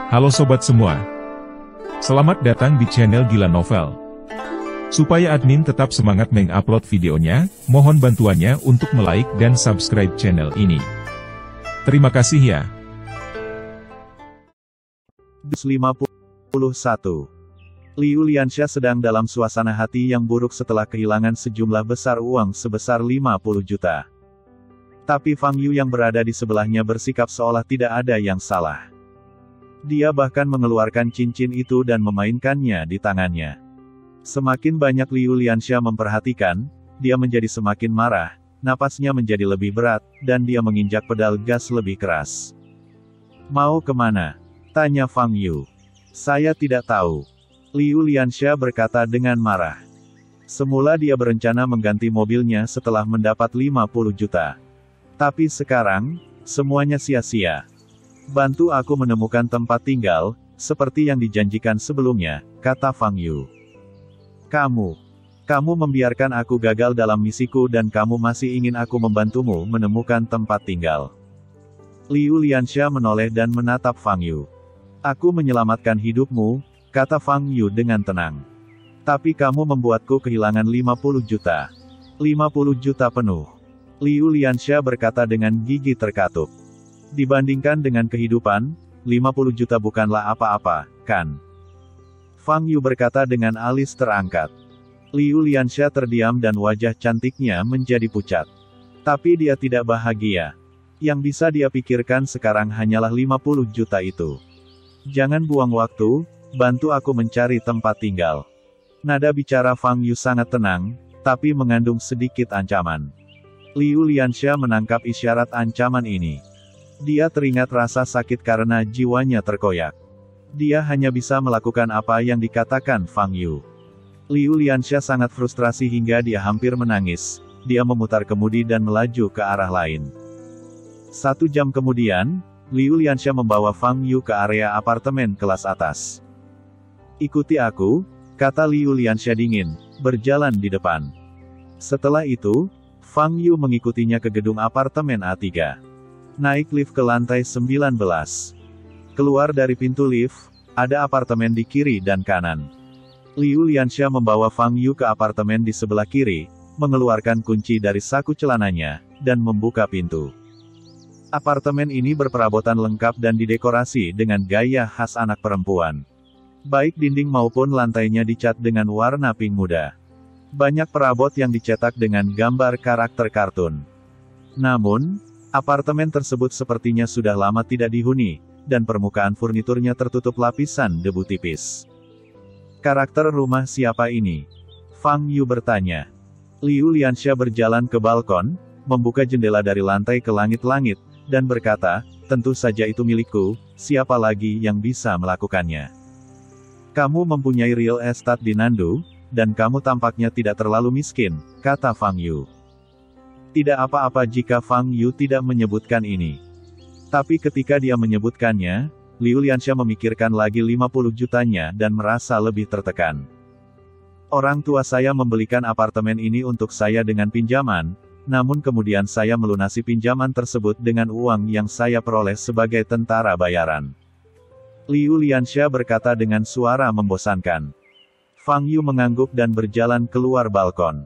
Halo sobat semua. Selamat datang di channel Gila Novel. Supaya admin tetap semangat mengupload videonya, mohon bantuannya untuk like dan subscribe channel ini. Terima kasih ya. 51. Liu Lianxia sedang dalam suasana hati yang buruk setelah kehilangan sejumlah besar uang sebesar 50 juta. Tapi Fang Yu yang berada di sebelahnya bersikap seolah tidak ada yang salah. Dia bahkan mengeluarkan cincin itu dan memainkannya di tangannya. Semakin banyak Liu Lianxia memperhatikan, dia menjadi semakin marah, napasnya menjadi lebih berat, dan dia menginjak pedal gas lebih keras. "Mau kemana?" tanya Fang Yu. "Saya tidak tahu." Liu Lianxia berkata dengan marah. Semula dia berencana mengganti mobilnya setelah mendapat 50 juta. Tapi sekarang, semuanya sia-sia. "Bantu aku menemukan tempat tinggal, seperti yang dijanjikan sebelumnya," kata Fang Yu. Kamu membiarkan aku gagal dalam misiku dan kamu masih ingin aku membantumu menemukan tempat tinggal." Liu Lianxia menoleh dan menatap Fang Yu. "Aku menyelamatkan hidupmu," kata Fang Yu dengan tenang. "Tapi kamu membuatku kehilangan 50 juta. 50 juta penuh." Liu Lianxia berkata dengan gigi terkatup. "Dibandingkan dengan kehidupan, 50 juta bukanlah apa-apa, kan?" Fang Yu berkata dengan alis terangkat. Liu Lianxia terdiam dan wajah cantiknya menjadi pucat. Tapi dia tidak bahagia. Yang bisa dia pikirkan sekarang hanyalah 50 juta itu. "Jangan buang waktu, bantu aku mencari tempat tinggal." Nada bicara Fang Yu sangat tenang, tapi mengandung sedikit ancaman. Liu Lianxia menangkap isyarat ancaman ini. Dia teringat rasa sakit karena jiwanya terkoyak. Dia hanya bisa melakukan apa yang dikatakan Fang Yu. Liu Lianxia sangat frustrasi hingga dia hampir menangis. Dia memutar kemudi dan melaju ke arah lain. 1 jam kemudian, Liu Lianxia membawa Fang Yu ke area apartemen kelas atas. "Ikuti aku," kata Liu Lianxia dingin, berjalan di depan. Setelah itu, Fang Yu mengikutinya ke gedung apartemen A3. Naik lift ke lantai 19. Keluar dari pintu lift, ada apartemen di kiri dan kanan. Liu Lianxia membawa Fang Yu ke apartemen di sebelah kiri, mengeluarkan kunci dari saku celananya, dan membuka pintu. Apartemen ini berperabotan lengkap dan didekorasi dengan gaya khas anak perempuan. Baik dinding maupun lantainya dicat dengan warna pink muda. Banyak perabot yang dicetak dengan gambar karakter kartun. Namun, apartemen tersebut sepertinya sudah lama tidak dihuni, dan permukaan furniturnya tertutup lapisan debu tipis. "Karakter rumah siapa ini?" Fang Yu bertanya. Liu Lianxia berjalan ke balkon, membuka jendela dari lantai ke langit-langit, dan berkata, "Tentu saja itu milikku, siapa lagi yang bisa melakukannya?" "Kamu mempunyai real estate di Nandu, dan kamu tampaknya tidak terlalu miskin," kata Fang Yu. Tidak apa-apa jika Fang Yu tidak menyebutkan ini. Tapi ketika dia menyebutkannya, Liu Lianxia memikirkan lagi 50 jutanya dan merasa lebih tertekan. "Orang tua saya membelikan apartemen ini untuk saya dengan pinjaman, namun kemudian saya melunasi pinjaman tersebut dengan uang yang saya peroleh sebagai tentara bayaran." Liu Lianxia berkata dengan suara membosankan. Fang Yu mengangguk dan berjalan keluar balkon.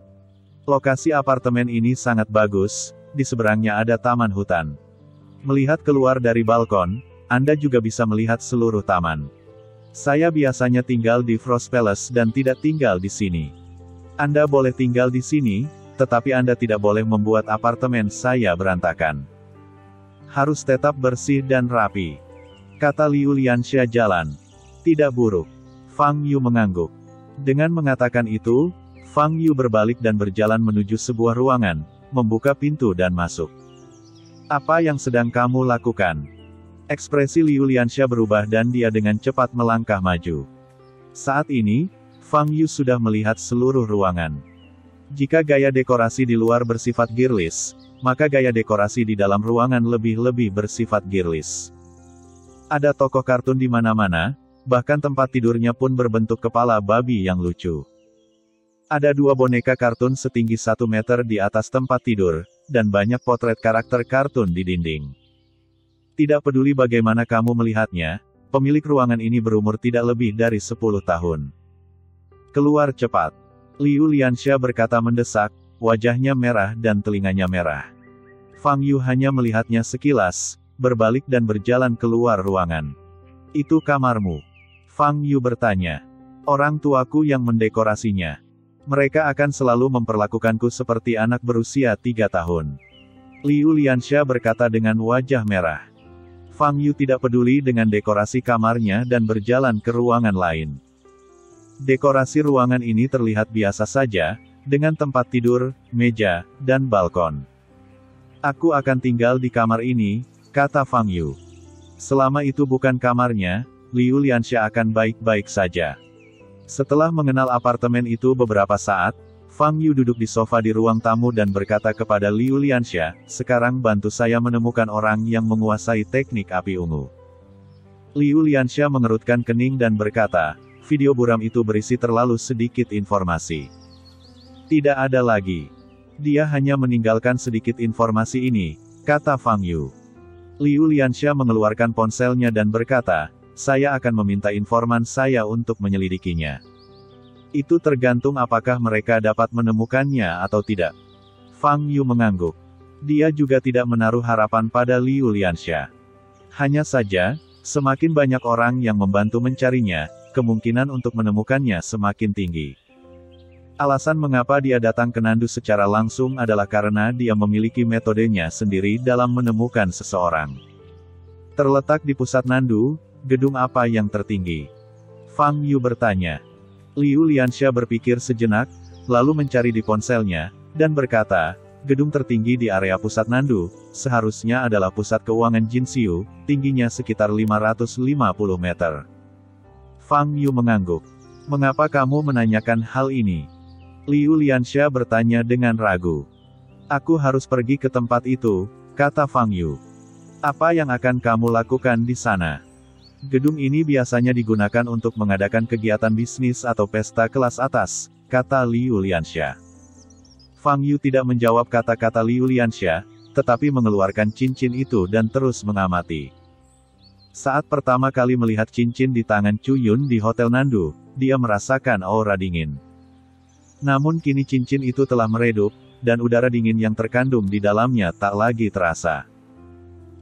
Lokasi apartemen ini sangat bagus, di seberangnya ada taman hutan. Melihat keluar dari balkon, Anda juga bisa melihat seluruh taman. "Saya biasanya tinggal di Frost Palace dan tidak tinggal di sini. Anda boleh tinggal di sini, tetapi Anda tidak boleh membuat apartemen saya berantakan. Harus tetap bersih dan rapi," kata Liu Lianxia jalan. "Tidak buruk." Fang Yu mengangguk. Dengan mengatakan itu, Fang Yu berbalik dan berjalan menuju sebuah ruangan, membuka pintu dan masuk. "Apa yang sedang kamu lakukan?" Ekspresi Liu Lianxia berubah dan dia dengan cepat melangkah maju. Saat ini, Fang Yu sudah melihat seluruh ruangan. Jika gaya dekorasi di luar bersifat girlish, maka gaya dekorasi di dalam ruangan lebih-lebih bersifat girlish. Ada tokoh kartun di mana-mana, bahkan tempat tidurnya pun berbentuk kepala babi yang lucu. Ada 2 boneka kartun setinggi 1 meter di atas tempat tidur, dan banyak potret karakter kartun di dinding. Tidak peduli bagaimana kamu melihatnya, Pemilik ruangan ini berumur tidak lebih dari 10 tahun. Keluar cepat. Liu Lianxia berkata mendesak, wajahnya merah dan telinganya merah. Fang Yu hanya melihatnya sekilas, berbalik dan berjalan keluar ruangan. Itu kamarmu? Fang Yu bertanya. Orang tuaku yang mendekorasinya. Mereka akan selalu memperlakukanku seperti anak berusia 3 tahun. Liu Lianxia berkata dengan wajah merah. Fang Yu tidak peduli dengan dekorasi kamarnya dan berjalan ke ruangan lain. Dekorasi ruangan ini terlihat biasa saja, dengan tempat tidur, meja, dan balkon. Aku akan tinggal di kamar ini, kata Fang Yu. Selama itu bukan kamarnya, Liu Lianxia akan baik-baik saja. Setelah mengenal apartemen itu beberapa saat, Fang Yu duduk di sofa di ruang tamu dan berkata kepada Liu Lianxia, sekarang bantu saya menemukan orang yang menguasai teknik api ungu. Liu Lianxia mengerutkan kening dan berkata, video buram itu berisi terlalu sedikit informasi. Tidak ada lagi. Dia hanya meninggalkan sedikit informasi ini, kata Fang Yu. Liu Lianxia mengeluarkan ponselnya dan berkata, saya akan meminta informan saya untuk menyelidikinya. Itu tergantung apakah mereka dapat menemukannya atau tidak. Fang Yu mengangguk. Dia juga tidak menaruh harapan pada Liu Lianxia. Hanya saja, semakin banyak orang yang membantu mencarinya, kemungkinan untuk menemukannya semakin tinggi. Alasan mengapa dia datang ke Nandu secara langsung adalah karena dia memiliki metodenya sendiri dalam menemukan seseorang. Terletak di pusat Nandu, gedung apa yang tertinggi? Fang Yu bertanya. Liu Lianxia berpikir sejenak, lalu mencari di ponselnya, dan berkata, gedung tertinggi di area pusat Nandu, seharusnya adalah pusat keuangan Jinxiu, tingginya sekitar 550 meter. Fang Yu mengangguk. Mengapa kamu menanyakan hal ini? Liu Lianxia bertanya dengan ragu. Aku harus pergi ke tempat itu, kata Fang Yu. Apa yang akan kamu lakukan di sana? Gedung ini biasanya digunakan untuk mengadakan kegiatan bisnis atau pesta kelas atas, kata Liu Lianxia. Fang Yu tidak menjawab kata-kata Liu Lianxia, tetapi mengeluarkan cincin itu dan terus mengamati. Saat pertama kali melihat cincin di tangan Chu Yun di Hotel Nandu, dia merasakan aura dingin. Namun kini cincin itu telah meredup, dan udara dingin yang terkandung di dalamnya tak lagi terasa.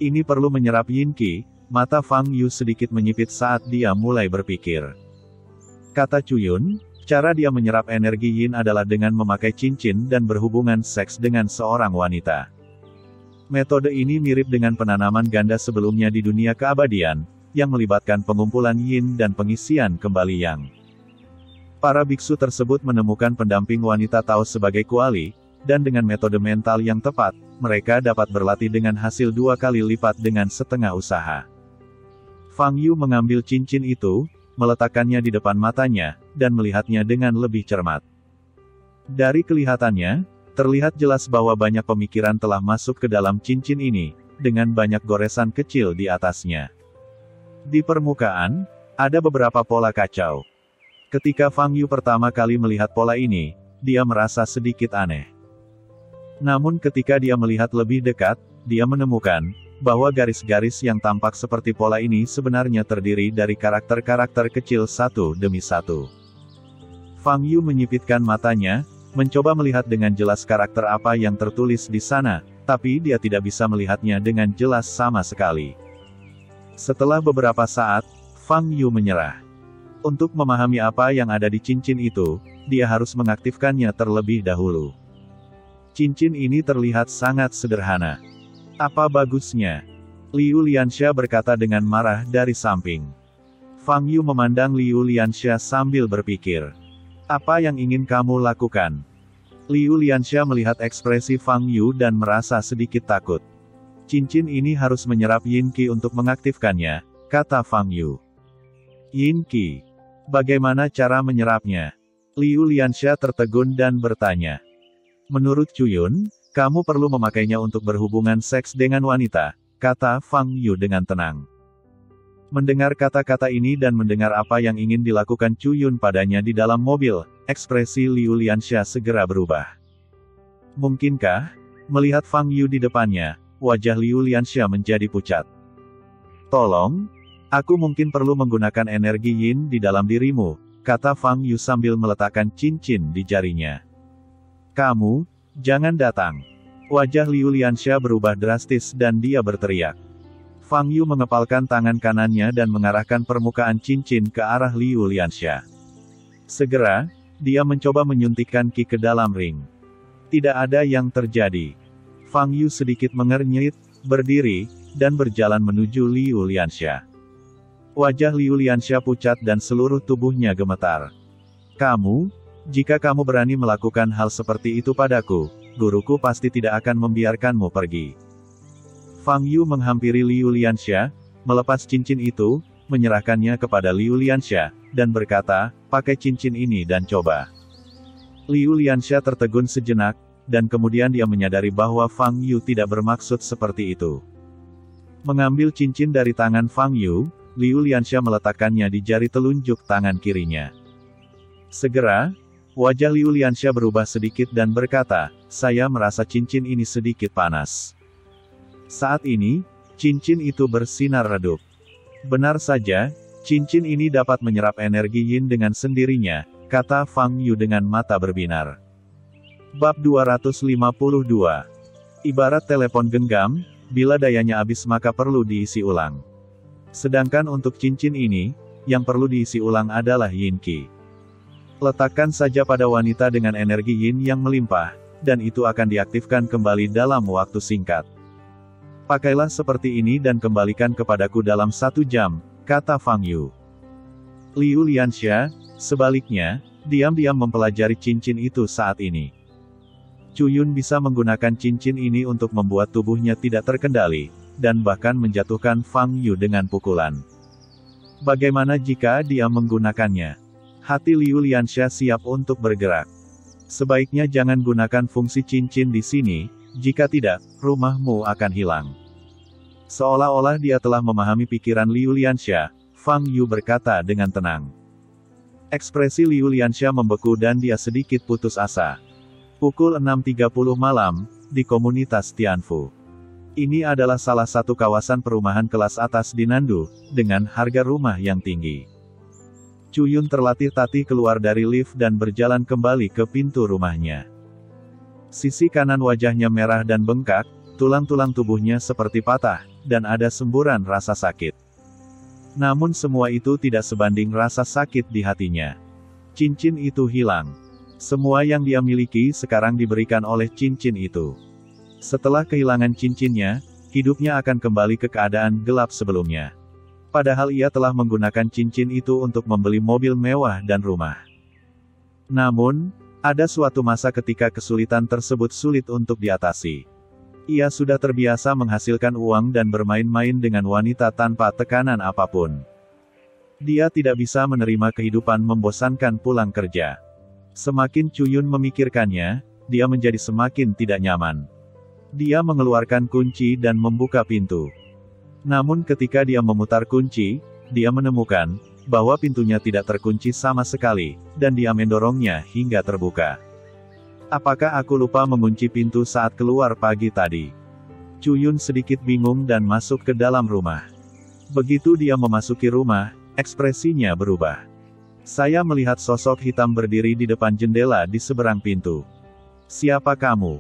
Ini perlu menyerap Yin Qi. Mata Fang Yu sedikit menyipit saat dia mulai berpikir. Kata Chu Yun, cara dia menyerap energi Yin adalah dengan memakai cincin dan berhubungan seks dengan seorang wanita. Metode ini mirip dengan penanaman ganda sebelumnya di dunia keabadian, yang melibatkan pengumpulan Yin dan pengisian kembali Yang. Para biksu tersebut menemukan pendamping wanita Taos sebagai kuali, dan dengan metode mental yang tepat, mereka dapat berlatih dengan hasil 2 kali lipat dengan setengah usaha. Fang Yu mengambil cincin itu, meletakkannya di depan matanya, dan melihatnya dengan lebih cermat. Dari kelihatannya, terlihat jelas bahwa banyak pemikiran telah masuk ke dalam cincin ini, dengan banyak goresan kecil di atasnya. Di permukaan, ada beberapa pola kacau. Ketika Fang Yu pertama kali melihat pola ini, dia merasa sedikit aneh. Namun ketika dia melihat lebih dekat, dia menemukan bahwa garis-garis yang tampak seperti pola ini sebenarnya terdiri dari karakter-karakter kecil satu demi satu. Fang Yu menyipitkan matanya, mencoba melihat dengan jelas karakter apa yang tertulis di sana, tapi dia tidak bisa melihatnya dengan jelas sama sekali. Setelah beberapa saat, Fang Yu menyerah. Untuk memahami apa yang ada di cincin itu, dia harus mengaktifkannya terlebih dahulu. Cincin ini terlihat sangat sederhana. Apa bagusnya? Liu Lianxia berkata dengan marah dari samping. Fang Yu memandang Liu Lianxia sambil berpikir. Apa yang ingin kamu lakukan? Liu Lianxia melihat ekspresi Fang Yu dan merasa sedikit takut. Cincin ini harus menyerap Yin Qi untuk mengaktifkannya, kata Fang Yu. Yin Qi. Bagaimana cara menyerapnya? Liu Lianxia tertegun dan bertanya. Menurut Chu Yun, kamu perlu memakainya untuk berhubungan seks dengan wanita, kata Fang Yu dengan tenang. Mendengar kata-kata ini dan mendengar apa yang ingin dilakukan Chu Yun padanya di dalam mobil, ekspresi Liu Lianxia segera berubah. Mungkinkah? Melihat Fang Yu di depannya, wajah Liu Lianxia menjadi pucat. Tolong? Aku mungkin perlu menggunakan energi yin di dalam dirimu, kata Fang Yu sambil meletakkan cincin di jarinya. Kamu, jangan datang. Wajah Liu Lianxia berubah drastis dan dia berteriak. Fang Yu mengepalkan tangan kanannya dan mengarahkan permukaan cincin ke arah Liu Lianxia. Segera, dia mencoba menyuntikkan ki ke dalam ring. Tidak ada yang terjadi. Fang Yu sedikit mengernyit, berdiri, dan berjalan menuju Liu Lianxia. Wajah Liu Lianxia pucat dan seluruh tubuhnya gemetar. Kamu, jika kamu berani melakukan hal seperti itu padaku, guruku pasti tidak akan membiarkanmu pergi. Fang Yu menghampiri Liu Lianxia, melepas cincin itu, menyerahkannya kepada Liu Lianxia, dan berkata, pakai cincin ini dan coba. Liu Lianxia tertegun sejenak, dan kemudian dia menyadari bahwa Fang Yu tidak bermaksud seperti itu. Mengambil cincin dari tangan Fang Yu, Liu Lianxia meletakkannya di jari telunjuk tangan kirinya. Segera, wajah Liu Lianxia berubah sedikit dan berkata, saya merasa cincin ini sedikit panas. Saat ini, cincin itu bersinar redup. Benar saja, cincin ini dapat menyerap energi yin dengan sendirinya, kata Fang Yu dengan mata berbinar. Bab 252. Ibarat telepon genggam, bila dayanya habis maka perlu diisi ulang. Sedangkan untuk cincin ini, yang perlu diisi ulang adalah yin qi. Letakkan saja pada wanita dengan energi yin yang melimpah, dan itu akan diaktifkan kembali dalam waktu singkat. Pakailah seperti ini dan kembalikan kepadaku dalam 1 jam, kata Fang Yu. Liu Lianxia, sebaliknya, diam-diam mempelajari cincin itu saat ini. Cu Yun bisa menggunakan cincin ini untuk membuat tubuhnya tidak terkendali, dan bahkan menjatuhkan Fang Yu dengan pukulan. Bagaimana jika dia menggunakannya? Hati Liu Lianxia siap untuk bergerak. Sebaiknya jangan gunakan fungsi cincin di sini, jika tidak, rumahmu akan hilang. Seolah-olah dia telah memahami pikiran Liu Lianxia, Fang Yu berkata dengan tenang. Ekspresi Liu Lianxia membeku dan dia sedikit putus asa. Pukul 6.30 malam, di komunitas Tianfu. Ini adalah salah satu kawasan perumahan kelas atas di Nandu, dengan harga rumah yang tinggi. Cu Yun terlatih-tatih keluar dari lift dan berjalan kembali ke pintu rumahnya. Sisi kanan wajahnya merah dan bengkak, tulang-tulang tubuhnya seperti patah, dan ada semburan rasa sakit. Namun semua itu tidak sebanding rasa sakit di hatinya. Cincin itu hilang. Semua yang dia miliki sekarang diberikan oleh cincin itu. Setelah kehilangan cincinnya, hidupnya akan kembali ke keadaan gelap sebelumnya. Padahal ia telah menggunakan cincin itu untuk membeli mobil mewah dan rumah. Namun, ada suatu masa ketika kesulitan tersebut sulit untuk diatasi. Ia sudah terbiasa menghasilkan uang dan bermain-main dengan wanita tanpa tekanan apapun. Dia tidak bisa menerima kehidupan membosankan pulang kerja. Semakin Cu Yun memikirkannya, dia menjadi semakin tidak nyaman. Dia mengeluarkan kunci dan membuka pintu. Namun ketika dia memutar kunci, dia menemukan bahwa pintunya tidak terkunci sama sekali, dan dia mendorongnya hingga terbuka. Apakah aku lupa mengunci pintu saat keluar pagi tadi? Cu Yun sedikit bingung dan masuk ke dalam rumah. Begitu dia memasuki rumah, ekspresinya berubah. Saya melihat sosok hitam berdiri di depan jendela di seberang pintu. Siapa kamu?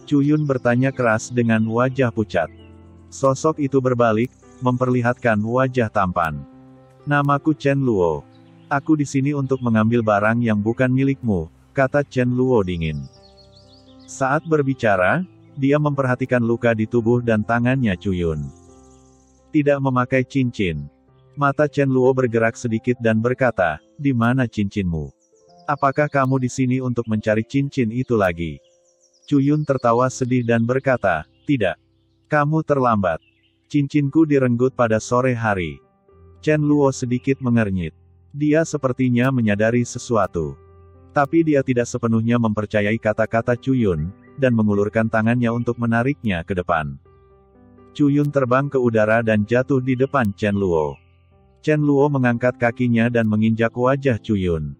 Cu Yun bertanya keras dengan wajah pucat. Sosok itu berbalik, memperlihatkan wajah tampan. Namaku Chen Luo. Aku di sini untuk mengambil barang yang bukan milikmu, kata Chen Luo dingin. Saat berbicara, dia memperhatikan luka di tubuh dan tangannya Cu Yun. Tidak memakai cincin. Mata Chen Luo bergerak sedikit dan berkata, di mana cincinmu? Apakah kamu di sini untuk mencari cincin itu lagi? Cu Yun tertawa sedih dan berkata, tidak. Kamu terlambat. Cincinku direnggut pada sore hari. Chen Luo sedikit mengernyit. Dia sepertinya menyadari sesuatu. Tapi dia tidak sepenuhnya mempercayai kata-kata Cu Yun, dan mengulurkan tangannya untuk menariknya ke depan. Cu Yun terbang ke udara dan jatuh di depan Chen Luo. Chen Luo mengangkat kakinya dan menginjak wajah Cu Yun.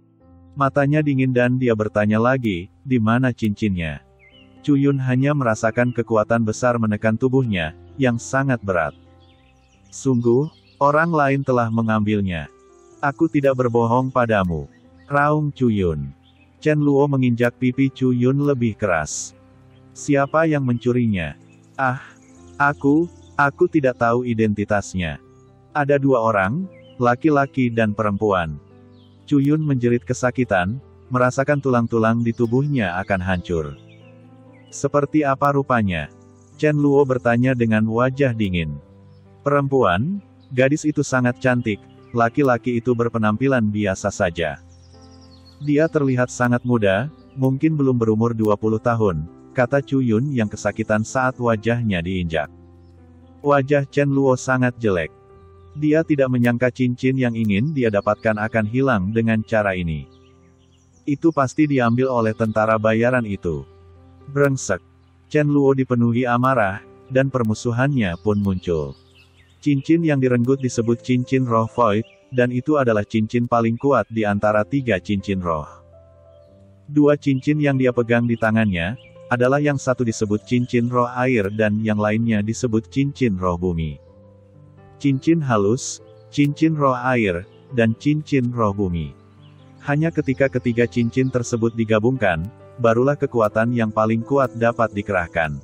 Matanya dingin dan dia bertanya lagi, di mana cincinnya? Cu Yun hanya merasakan kekuatan besar menekan tubuhnya, yang sangat berat. Sungguh, Orang lain telah mengambilnya. Aku tidak berbohong padamu. Raung Chuyun. Chen Luo menginjak pipi Chuyun lebih keras. Siapa yang mencurinya? Ah, aku tidak tahu identitasnya. Ada 2 orang, laki-laki dan perempuan. Chuyun menjerit kesakitan, merasakan tulang-tulang di tubuhnya akan hancur. Seperti apa rupanya? Chen Luo bertanya dengan wajah dingin. Perempuan, gadis itu sangat cantik, laki-laki itu berpenampilan biasa saja. Dia terlihat sangat muda, mungkin belum berumur 20 tahun, kata Chuyun yang kesakitan saat wajahnya diinjak. Wajah Chen Luo sangat jelek. Dia tidak menyangka cincin yang ingin dia dapatkan akan hilang dengan cara ini. Itu pasti diambil oleh tentara bayaran itu. Brengsek. Chen Luo dipenuhi amarah, dan permusuhannya pun muncul. Cincin yang direnggut disebut cincin roh void, dan itu adalah cincin paling kuat di antara 3 cincin roh. 2 cincin yang dia pegang di tangannya, adalah yang satu disebut cincin roh air dan yang lainnya disebut cincin roh bumi. Cincin halus, cincin roh air, dan cincin roh bumi. Hanya ketika ketiga cincin tersebut digabungkan, barulah kekuatan yang paling kuat dapat dikerahkan.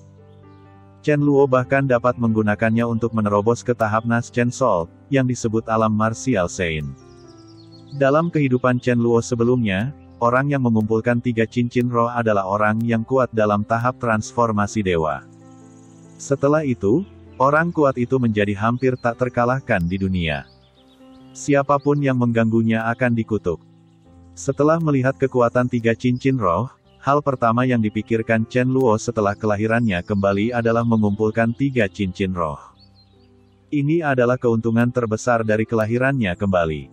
Chen Luo bahkan dapat menggunakannya untuk menerobos ke tahap Nas Chen Soul, yang disebut alam martial Sein. Dalam kehidupan Chen Luo sebelumnya, orang yang mengumpulkan 3 cincin roh adalah orang yang kuat dalam tahap transformasi dewa. Setelah itu, orang kuat itu menjadi hampir tak terkalahkan di dunia. Siapapun yang mengganggunya akan dikutuk. Setelah melihat kekuatan 3 cincin roh, hal pertama yang dipikirkan Chen Luo setelah kelahirannya kembali adalah mengumpulkan 3 cincin roh. Ini adalah keuntungan terbesar dari kelahirannya kembali.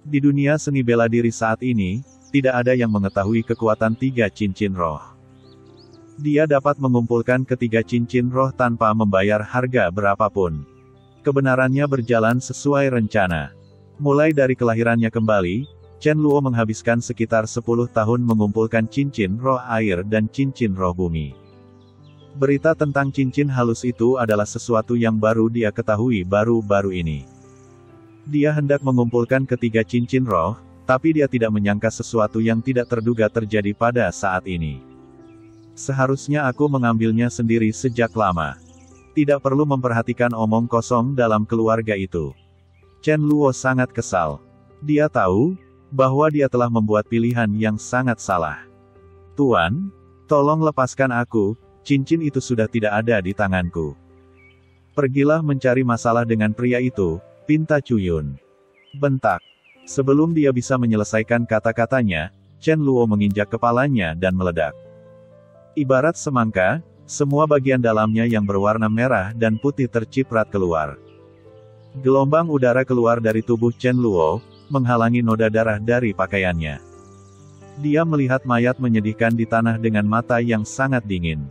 Di dunia seni bela diri saat ini, tidak ada yang mengetahui kekuatan 3 cincin roh. Dia dapat mengumpulkan ketiga cincin roh tanpa membayar harga berapapun. Kebenarannya berjalan sesuai rencana. Mulai dari kelahirannya kembali, Chen Luo menghabiskan sekitar 10 tahun mengumpulkan cincin roh air dan cincin roh bumi. Berita tentang cincin halus itu adalah sesuatu yang baru dia ketahui baru-baru ini. Dia hendak mengumpulkan ketiga cincin roh, tapi dia tidak menyangka sesuatu yang tidak terduga terjadi pada saat ini. Seharusnya aku mengambilnya sendiri sejak lama. Tidak perlu memperhatikan omong kosong dalam keluarga itu. Chen Luo sangat kesal. Dia tahu bahwa dia telah membuat pilihan yang sangat salah. Tuan, tolong lepaskan aku, cincin itu sudah tidak ada di tanganku. Pergilah mencari masalah dengan pria itu, pinta Chuyun. Bentak. Sebelum dia bisa menyelesaikan kata-katanya, Chen Luo menginjak kepalanya dan meledak. Ibarat semangka, semua bagian dalamnya yang berwarna merah dan putih terciprat keluar. Gelombang udara keluar dari tubuh Chen Luo, menghalangi noda darah dari pakaiannya. Dia melihat mayat menyedihkan di tanah dengan mata yang sangat dingin.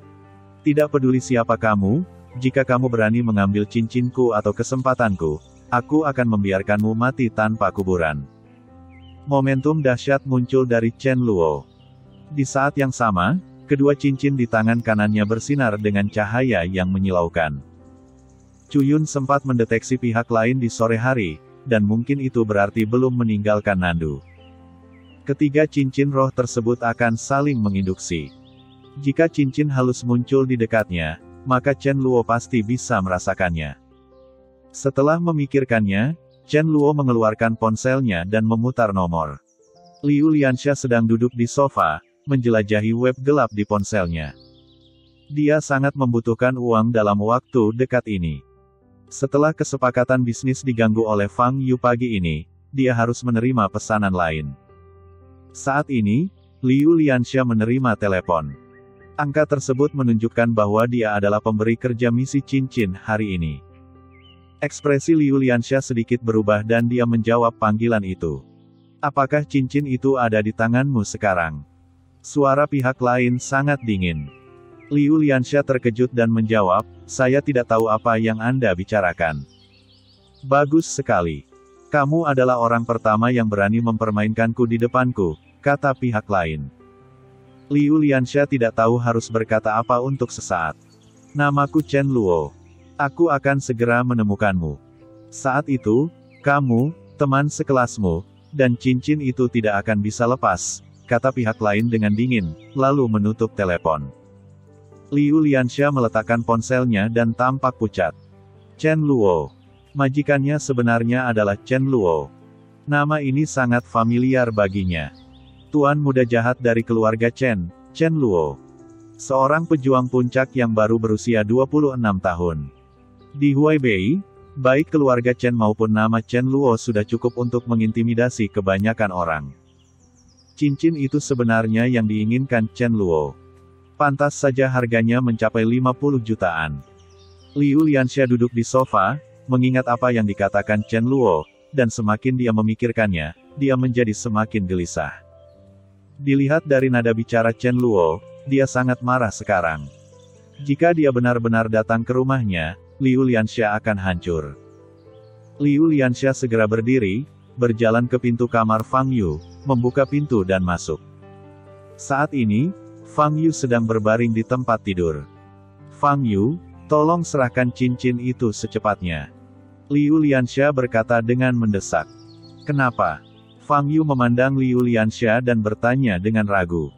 Tidak peduli siapa kamu, jika kamu berani mengambil cincinku atau kesempatanku, aku akan membiarkanmu mati tanpa kuburan. Momentum dahsyat muncul dari Chen Luo. Di saat yang sama, kedua cincin di tangan kanannya bersinar dengan cahaya yang menyilaukan. Chuyun sempat mendeteksi pihak lain di sore hari, dan mungkin itu berarti belum meninggalkan Nandu. Ketiga cincin roh tersebut akan saling menginduksi. Jika cincin halus muncul di dekatnya, maka Chen Luo pasti bisa merasakannya. Setelah memikirkannya, Chen Luo mengeluarkan ponselnya dan memutar nomor. Liu Lianxia sedang duduk di sofa, menjelajahi web gelap di ponselnya. Dia sangat membutuhkan uang dalam waktu dekat ini. Setelah kesepakatan bisnis diganggu oleh Fang Yu pagi ini, dia harus menerima pesanan lain. Saat ini, Liu Lianxia menerima telepon. Angka tersebut menunjukkan bahwa dia adalah pemberi kerja misi cincin hari ini. Ekspresi Liu Lianxia sedikit berubah dan dia menjawab panggilan itu. Apakah cincin itu ada di tanganmu sekarang? Suara pihak lain sangat dingin. Liu Lianxia terkejut dan menjawab, saya tidak tahu apa yang Anda bicarakan. Bagus sekali. Kamu adalah orang pertama yang berani mempermainkanku di depanku, kata pihak lain. Liu Lianxia tidak tahu harus berkata apa untuk sesaat. Namaku Chen Luo. Aku akan segera menemukanmu. Saat itu, kamu, teman sekelasmu, dan cincin itu tidak akan bisa lepas, kata pihak lain dengan dingin, lalu menutup telepon. Liu Lianxia meletakkan ponselnya dan tampak pucat. Chen Luo. Majikannya sebenarnya adalah Chen Luo. Nama ini sangat familiar baginya. Tuan muda jahat dari keluarga Chen, Chen Luo. Seorang pejuang puncak yang baru berusia 26 tahun. Di Huaibei, baik keluarga Chen maupun nama Chen Luo sudah cukup untuk mengintimidasi kebanyakan orang. Cincin itu sebenarnya yang diinginkan Chen Luo. Pantas saja harganya mencapai 50 jutaan. Liu Lianxia duduk di sofa, mengingat apa yang dikatakan Chen Luo, dan semakin dia memikirkannya, dia menjadi semakin gelisah. Dilihat dari nada bicara Chen Luo, dia sangat marah sekarang. Jika dia benar-benar datang ke rumahnya, Liu Lianxia akan hancur. Liu Lianxia segera berdiri, berjalan ke pintu kamar Fang Yu, membuka pintu dan masuk. Saat ini, Fang Yu sedang berbaring di tempat tidur. Fang Yu, tolong serahkan cincin itu secepatnya. Liu Lianxia berkata dengan mendesak. Kenapa? Fang Yu memandang Liu Lianxia dan bertanya dengan ragu.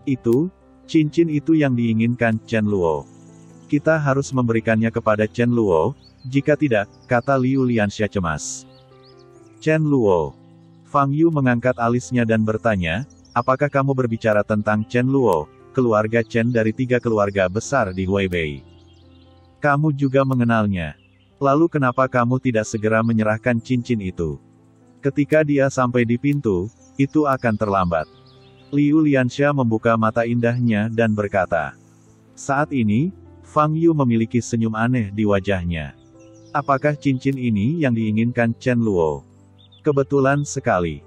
Itu, cincin itu yang diinginkan Chen Luo. Kita harus memberikannya kepada Chen Luo, jika tidak, kata Liu Lianxia cemas. Chen Luo. Fang Yu mengangkat alisnya dan bertanya, apakah kamu berbicara tentang Chen Luo, keluarga Chen dari 3 keluarga besar di Huaibei? Kamu juga mengenalnya. Lalu kenapa kamu tidak segera menyerahkan cincin itu? Ketika dia sampai di pintu, itu akan terlambat. Liu Lianxia membuka mata indahnya dan berkata. Saat ini, Fang Yu memiliki senyum aneh di wajahnya. Apakah cincin ini yang diinginkan Chen Luo? Kebetulan sekali.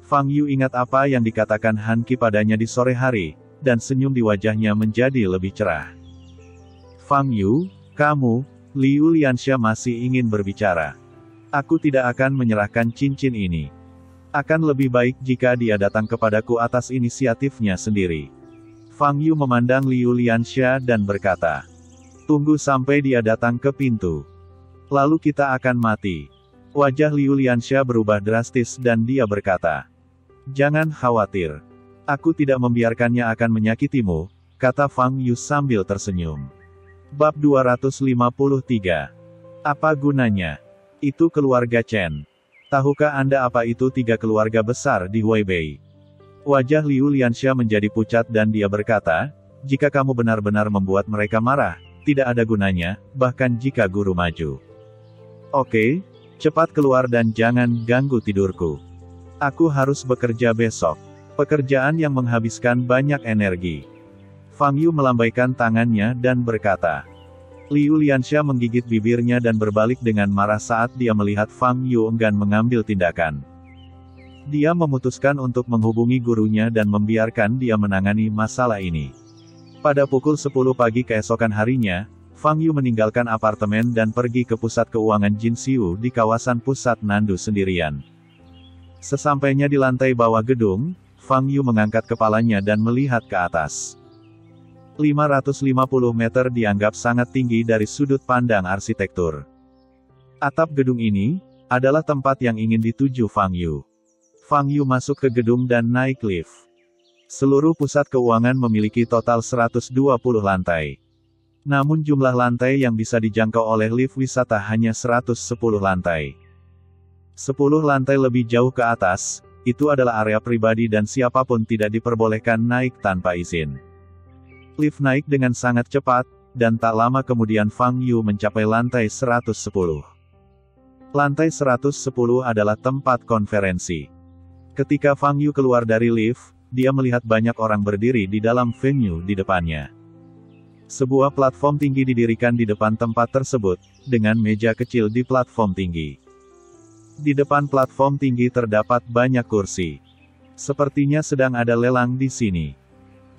Fang Yu ingat apa yang dikatakan Han Qi padanya di sore hari, dan senyum di wajahnya menjadi lebih cerah. Fang Yu, kamu, Liu Lianxia masih ingin berbicara. Aku tidak akan menyerahkan cincin ini. Akan lebih baik jika dia datang kepadaku atas inisiatifnya sendiri. Fang Yu memandang Liu Lianxia dan berkata. Tunggu sampai dia datang ke pintu. Lalu kita akan mati. Wajah Liu Lianxia berubah drastis dan dia berkata. Jangan khawatir. Aku tidak membiarkannya akan menyakitimu, kata Fang Yu sambil tersenyum. Bab 253. Apa gunanya? Itu keluarga Chen. Tahukah Anda apa itu 3 keluarga besar di Huaibei? Wajah Liu Lianxia menjadi pucat dan dia berkata, jika kamu benar-benar membuat mereka marah, tidak ada gunanya, bahkan jika guru maju. Oke, cepat keluar dan jangan ganggu tidurku. Aku harus bekerja besok. Pekerjaan yang menghabiskan banyak energi. Fang Yu melambaikan tangannya dan berkata. Liu Lianxia menggigit bibirnya dan berbalik dengan marah saat dia melihat Fang Yu enggan mengambil tindakan. Dia memutuskan untuk menghubungi gurunya dan membiarkan dia menangani masalah ini. Pada pukul 10 pagi keesokan harinya, Fang Yu meninggalkan apartemen dan pergi ke pusat keuangan Jinxiu di kawasan pusat Nandu sendirian. Sesampainya di lantai bawah gedung, Fang Yu mengangkat kepalanya dan melihat ke atas. 550 meter dianggap sangat tinggi dari sudut pandang arsitektur. Atap gedung ini adalah tempat yang ingin dituju Fang Yu. Fang Yu masuk ke gedung dan naik lift. Seluruh pusat keuangan memiliki total 120 lantai. Namun jumlah lantai yang bisa dijangkau oleh lift wisata hanya 110 lantai. 10 lantai lebih jauh ke atas, itu adalah area pribadi dan siapapun tidak diperbolehkan naik tanpa izin. Lift naik dengan sangat cepat, dan tak lama kemudian Fang Yu mencapai lantai 110. Lantai 110 adalah tempat konferensi. Ketika Fang Yu keluar dari lift, dia melihat banyak orang berdiri di dalam venue di depannya. Sebuah platform tinggi didirikan di depan tempat tersebut, dengan meja kecil di platform tinggi. Di depan platform tinggi terdapat banyak kursi. Sepertinya sedang ada lelang di sini.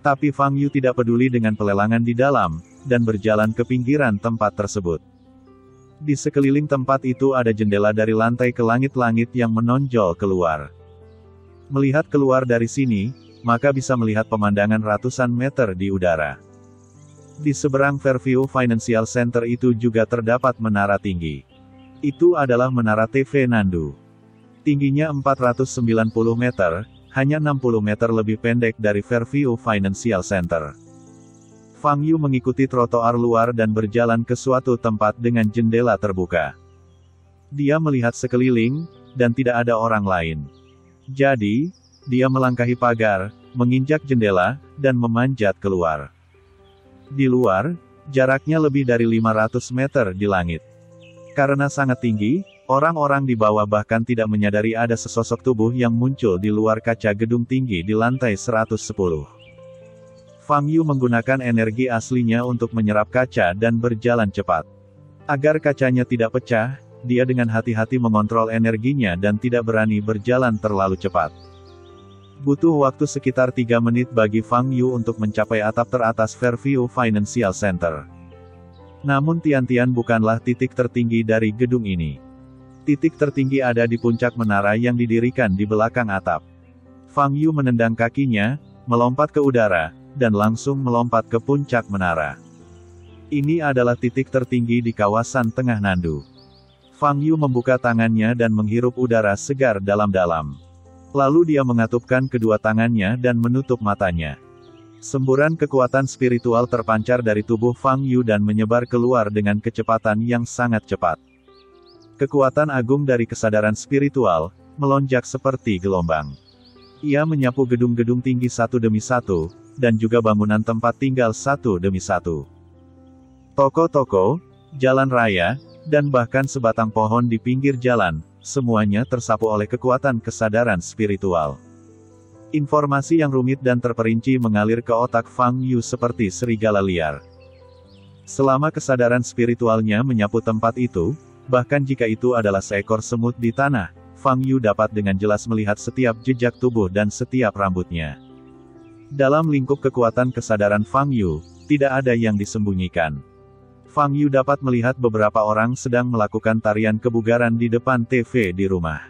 Tapi Fang Yu tidak peduli dengan pelelangan di dalam, dan berjalan ke pinggiran tempat tersebut. Di sekeliling tempat itu ada jendela dari lantai ke langit-langit yang menonjol keluar. Melihat keluar dari sini, maka bisa melihat pemandangan ratusan meter di udara. Di seberang Fairview Financial Center itu juga terdapat menara tinggi. Itu adalah menara TV Nandu. Tingginya 490 meter, hanya 60 meter lebih pendek dari Fairview Financial Center. Fang Yu mengikuti trotoar luar dan berjalan ke suatu tempat dengan jendela terbuka. Dia melihat sekeliling, dan tidak ada orang lain. Jadi, dia melangkahi pagar, menginjak jendela, dan memanjat keluar. Di luar, jaraknya lebih dari 500 meter di langit. Karena sangat tinggi, orang-orang di bawah bahkan tidak menyadari ada sesosok tubuh yang muncul di luar kaca gedung tinggi di lantai 110. Fang Yu menggunakan energi aslinya untuk menyerap kaca dan berjalan cepat. Agar kacanya tidak pecah, dia dengan hati-hati mengontrol energinya dan tidak berani berjalan terlalu cepat. Butuh waktu sekitar 3 menit bagi Fang Yu untuk mencapai atap teratas Fairview Financial Center. Namun tian-tian bukanlah titik tertinggi dari gedung ini. Titik tertinggi ada di puncak menara yang didirikan di belakang atap. Fang Yu menendang kakinya, melompat ke udara, dan langsung melompat ke puncak menara. Ini adalah titik tertinggi di kawasan tengah Nandu. Fang Yu membuka tangannya dan menghirup udara segar dalam-dalam. Lalu dia mengatupkan kedua tangannya dan menutup matanya. Semburan kekuatan spiritual terpancar dari tubuh Fang Yu dan menyebar keluar dengan kecepatan yang sangat cepat. Kekuatan agung dari kesadaran spiritual, melonjak seperti gelombang. Ia menyapu gedung-gedung tinggi satu demi satu, dan juga bangunan tempat tinggal satu demi satu. Toko-toko, jalan raya, dan bahkan sebatang pohon di pinggir jalan, semuanya tersapu oleh kekuatan kesadaran spiritual. Informasi yang rumit dan terperinci mengalir ke otak Fang Yu seperti serigala liar. Selama kesadaran spiritualnya menyapu tempat itu, bahkan jika itu adalah seekor semut di tanah, Fang Yu dapat dengan jelas melihat setiap jejak tubuh dan setiap rambutnya. Dalam lingkup kekuatan kesadaran Fang Yu, tidak ada yang disembunyikan. Fang Yu dapat melihat beberapa orang sedang melakukan tarian kebugaran di depan TV di rumah.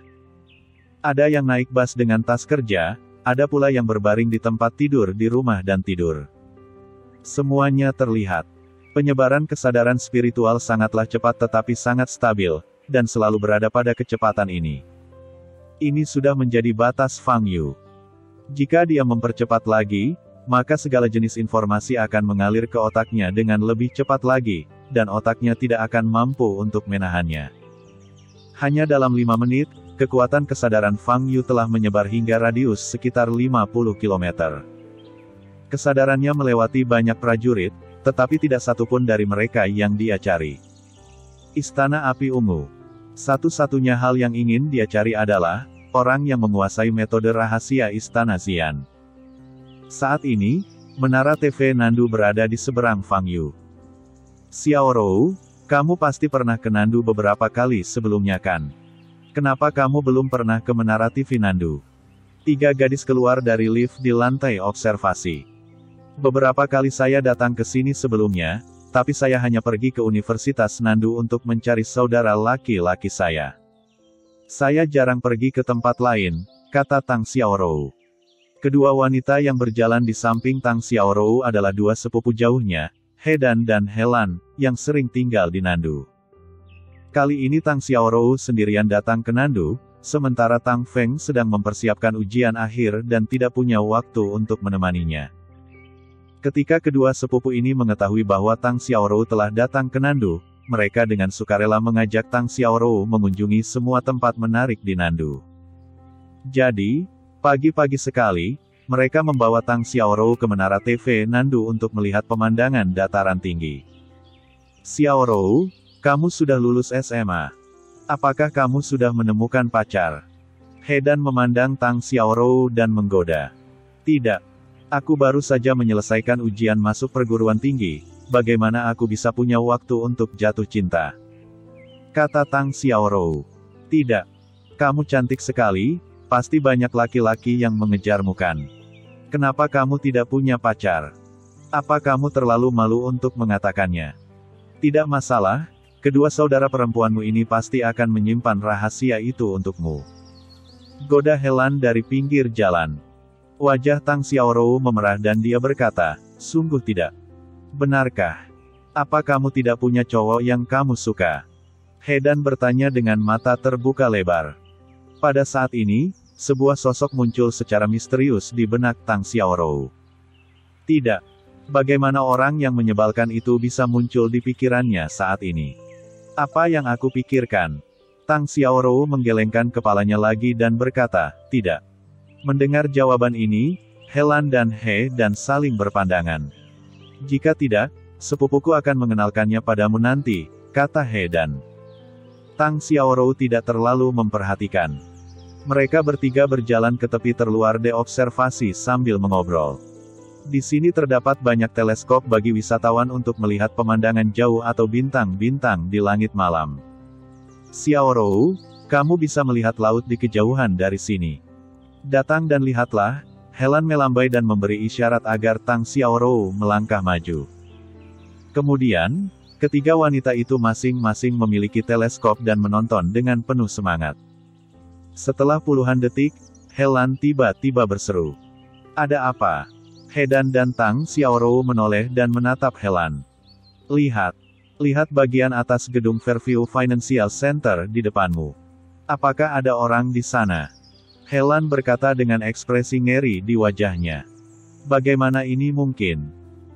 Ada yang naik bus dengan tas kerja, ada pula yang berbaring di tempat tidur di rumah dan tidur. Semuanya terlihat. Penyebaran kesadaran spiritual sangatlah cepat tetapi sangat stabil, dan selalu berada pada kecepatan ini. Ini sudah menjadi batas Fang Yu. Jika dia mempercepat lagi, maka segala jenis informasi akan mengalir ke otaknya dengan lebih cepat lagi, dan otaknya tidak akan mampu untuk menahannya. Hanya dalam 5 menit, kekuatan kesadaran Fang Yu telah menyebar hingga radius sekitar 50 km. Kesadarannya melewati banyak prajurit, tetapi tidak satupun dari mereka yang dia cari. Istana Api Ungu. Satu-satunya hal yang ingin dia cari adalah orang yang menguasai metode rahasia Istana Xian. Saat ini, menara TV Nandu berada di seberang Fang Yu. Xiao Rou, kamu pasti pernah ke Nandu beberapa kali sebelumnya kan? Kenapa kamu belum pernah ke menara TV Nandu? 3 gadis keluar dari lift di lantai observasi. Beberapa kali saya datang ke sini sebelumnya, tapi saya hanya pergi ke Universitas Nandu untuk mencari saudara laki-laki saya. Saya jarang pergi ke tempat lain, kata Tang Xiaorou. Kedua wanita yang berjalan di samping Tang Xiaorou adalah 2 sepupu jauhnya, Hedan dan Helan, yang sering tinggal di Nandu. Kali ini Tang Xiaorou sendirian datang ke Nandu, sementara Tang Feng sedang mempersiapkan ujian akhir dan tidak punya waktu untuk menemaninya. Ketika kedua sepupu ini mengetahui bahwa Tang Xiaorou telah datang ke Nandu, mereka dengan sukarela mengajak Tang Xiaorou mengunjungi semua tempat menarik di Nandu. Jadi, pagi-pagi sekali, mereka membawa Tang Xiaorou ke menara TV Nandu untuk melihat pemandangan dataran tinggi. Xiaorou, kamu sudah lulus SMA. Apakah kamu sudah menemukan pacar? Hedan memandang Tang Xiaorou dan menggoda. Tidak. Aku baru saja menyelesaikan ujian masuk perguruan tinggi, bagaimana aku bisa punya waktu untuk jatuh cinta? Kata Tang Xiaorou. Tidak. Kamu cantik sekali, pasti banyak laki-laki yang mengejarmu kan? Kenapa kamu tidak punya pacar? Apa kamu terlalu malu untuk mengatakannya? Tidak masalah, kedua saudara perempuanmu ini pasti akan menyimpan rahasia itu untukmu. Goda Helan dari pinggir jalan. Wajah Tang Xiaorou memerah dan dia berkata, sungguh tidak. Benarkah? Apa kamu tidak punya cowok yang kamu suka? He Dan bertanya dengan mata terbuka lebar. Pada saat ini, sebuah sosok muncul secara misterius di benak Tang Xiaorou. Tidak. Bagaimana orang yang menyebalkan itu bisa muncul di pikirannya saat ini? Apa yang aku pikirkan? Tang Xiaorou menggelengkan kepalanya lagi dan berkata, tidak. Mendengar jawaban ini, Helan dan He Dan saling berpandangan. Jika tidak, sepupuku akan mengenalkannya padamu nanti, kata He Dan. Tang Xiaorou tidak terlalu memperhatikan. Mereka bertiga berjalan ke tepi terluar de observasi sambil mengobrol. Di sini terdapat banyak teleskop bagi wisatawan untuk melihat pemandangan jauh atau bintang-bintang di langit malam. Xiaorou, kamu bisa melihat laut di kejauhan dari sini. Datang dan lihatlah. Helan melambai dan memberi isyarat agar Tang Xiaorou melangkah maju. Kemudian, ketiga wanita itu masing-masing memiliki teleskop dan menonton dengan penuh semangat. Setelah puluhan detik, Helan tiba-tiba berseru. Ada apa? He Dan Tang Xiaorou menoleh dan menatap Helan. Lihat. Lihat bagian atas gedung Fairview Financial Center di depanmu. Apakah ada orang di sana? Helan berkata dengan ekspresi ngeri di wajahnya. Bagaimana ini mungkin?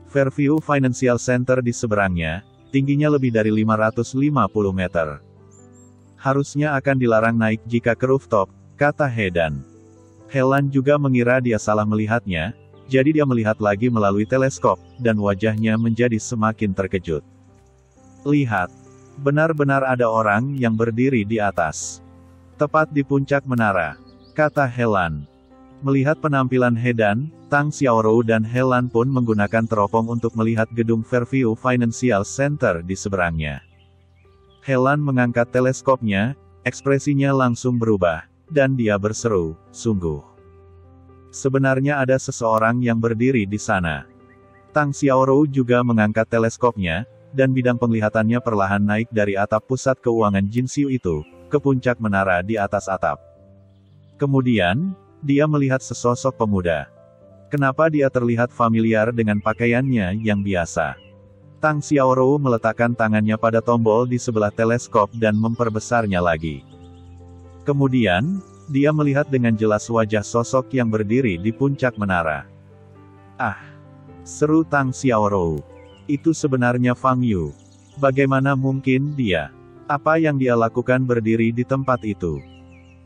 Fairview Financial Center di seberangnya, tingginya lebih dari 550 meter. Harusnya akan dilarang naik jika ke rooftop, kata He Dan. Helan juga mengira dia salah melihatnya, jadi dia melihat lagi melalui teleskop, dan wajahnya menjadi semakin terkejut. Lihat, benar-benar ada orang yang berdiri di atas. Tepat di puncak menara, kata Helan. Melihat penampilan He Dan, Tang Xiaorou dan Helan pun menggunakan teropong untuk melihat gedung Fairview Financial Center di seberangnya. Helan mengangkat teleskopnya, ekspresinya langsung berubah, dan dia berseru, sungguh. Sebenarnya ada seseorang yang berdiri di sana. Tang Xiaorou juga mengangkat teleskopnya, dan bidang penglihatannya perlahan naik dari atap pusat keuangan Jinxiu itu, ke puncak menara di atas atap. Kemudian, dia melihat sesosok pemuda. Kenapa dia terlihat familiar dengan pakaiannya yang biasa? Tang Xiaorou meletakkan tangannya pada tombol di sebelah teleskop dan memperbesarnya lagi. Kemudian, dia melihat dengan jelas wajah sosok yang berdiri di puncak menara. Ah! Seru Tang Xiaorou. Itu sebenarnya Fang Yu. Bagaimana mungkin dia? Apa yang dia lakukan berdiri di tempat itu?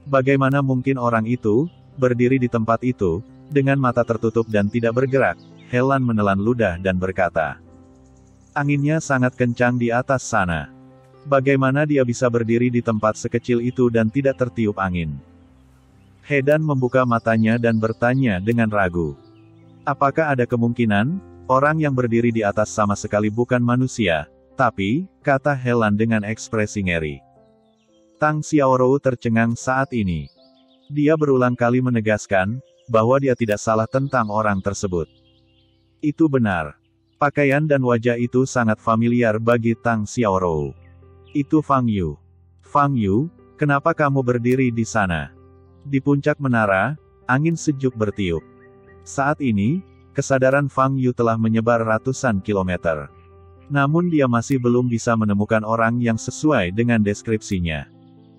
Bagaimana mungkin orang itu, berdiri di tempat itu, dengan mata tertutup dan tidak bergerak? Helan menelan ludah dan berkata. Anginnya sangat kencang di atas sana. Bagaimana dia bisa berdiri di tempat sekecil itu dan tidak tertiup angin? He Dan membuka matanya dan bertanya dengan ragu. Apakah ada kemungkinan, orang yang berdiri di atas sama sekali bukan manusia, tapi, kata Helan dengan ekspresi ngeri. Tang Xiaorou tercengang saat ini. Dia berulang kali menegaskan, bahwa dia tidak salah tentang orang tersebut. Itu benar. Pakaian dan wajah itu sangat familiar bagi Tang Xiaorou. Itu Fang Yu. Fang Yu, kenapa kamu berdiri di sana? Di puncak menara, angin sejuk bertiup. Saat ini, kesadaran Fang Yu telah menyebar ratusan kilometer. Namun dia masih belum bisa menemukan orang yang sesuai dengan deskripsinya.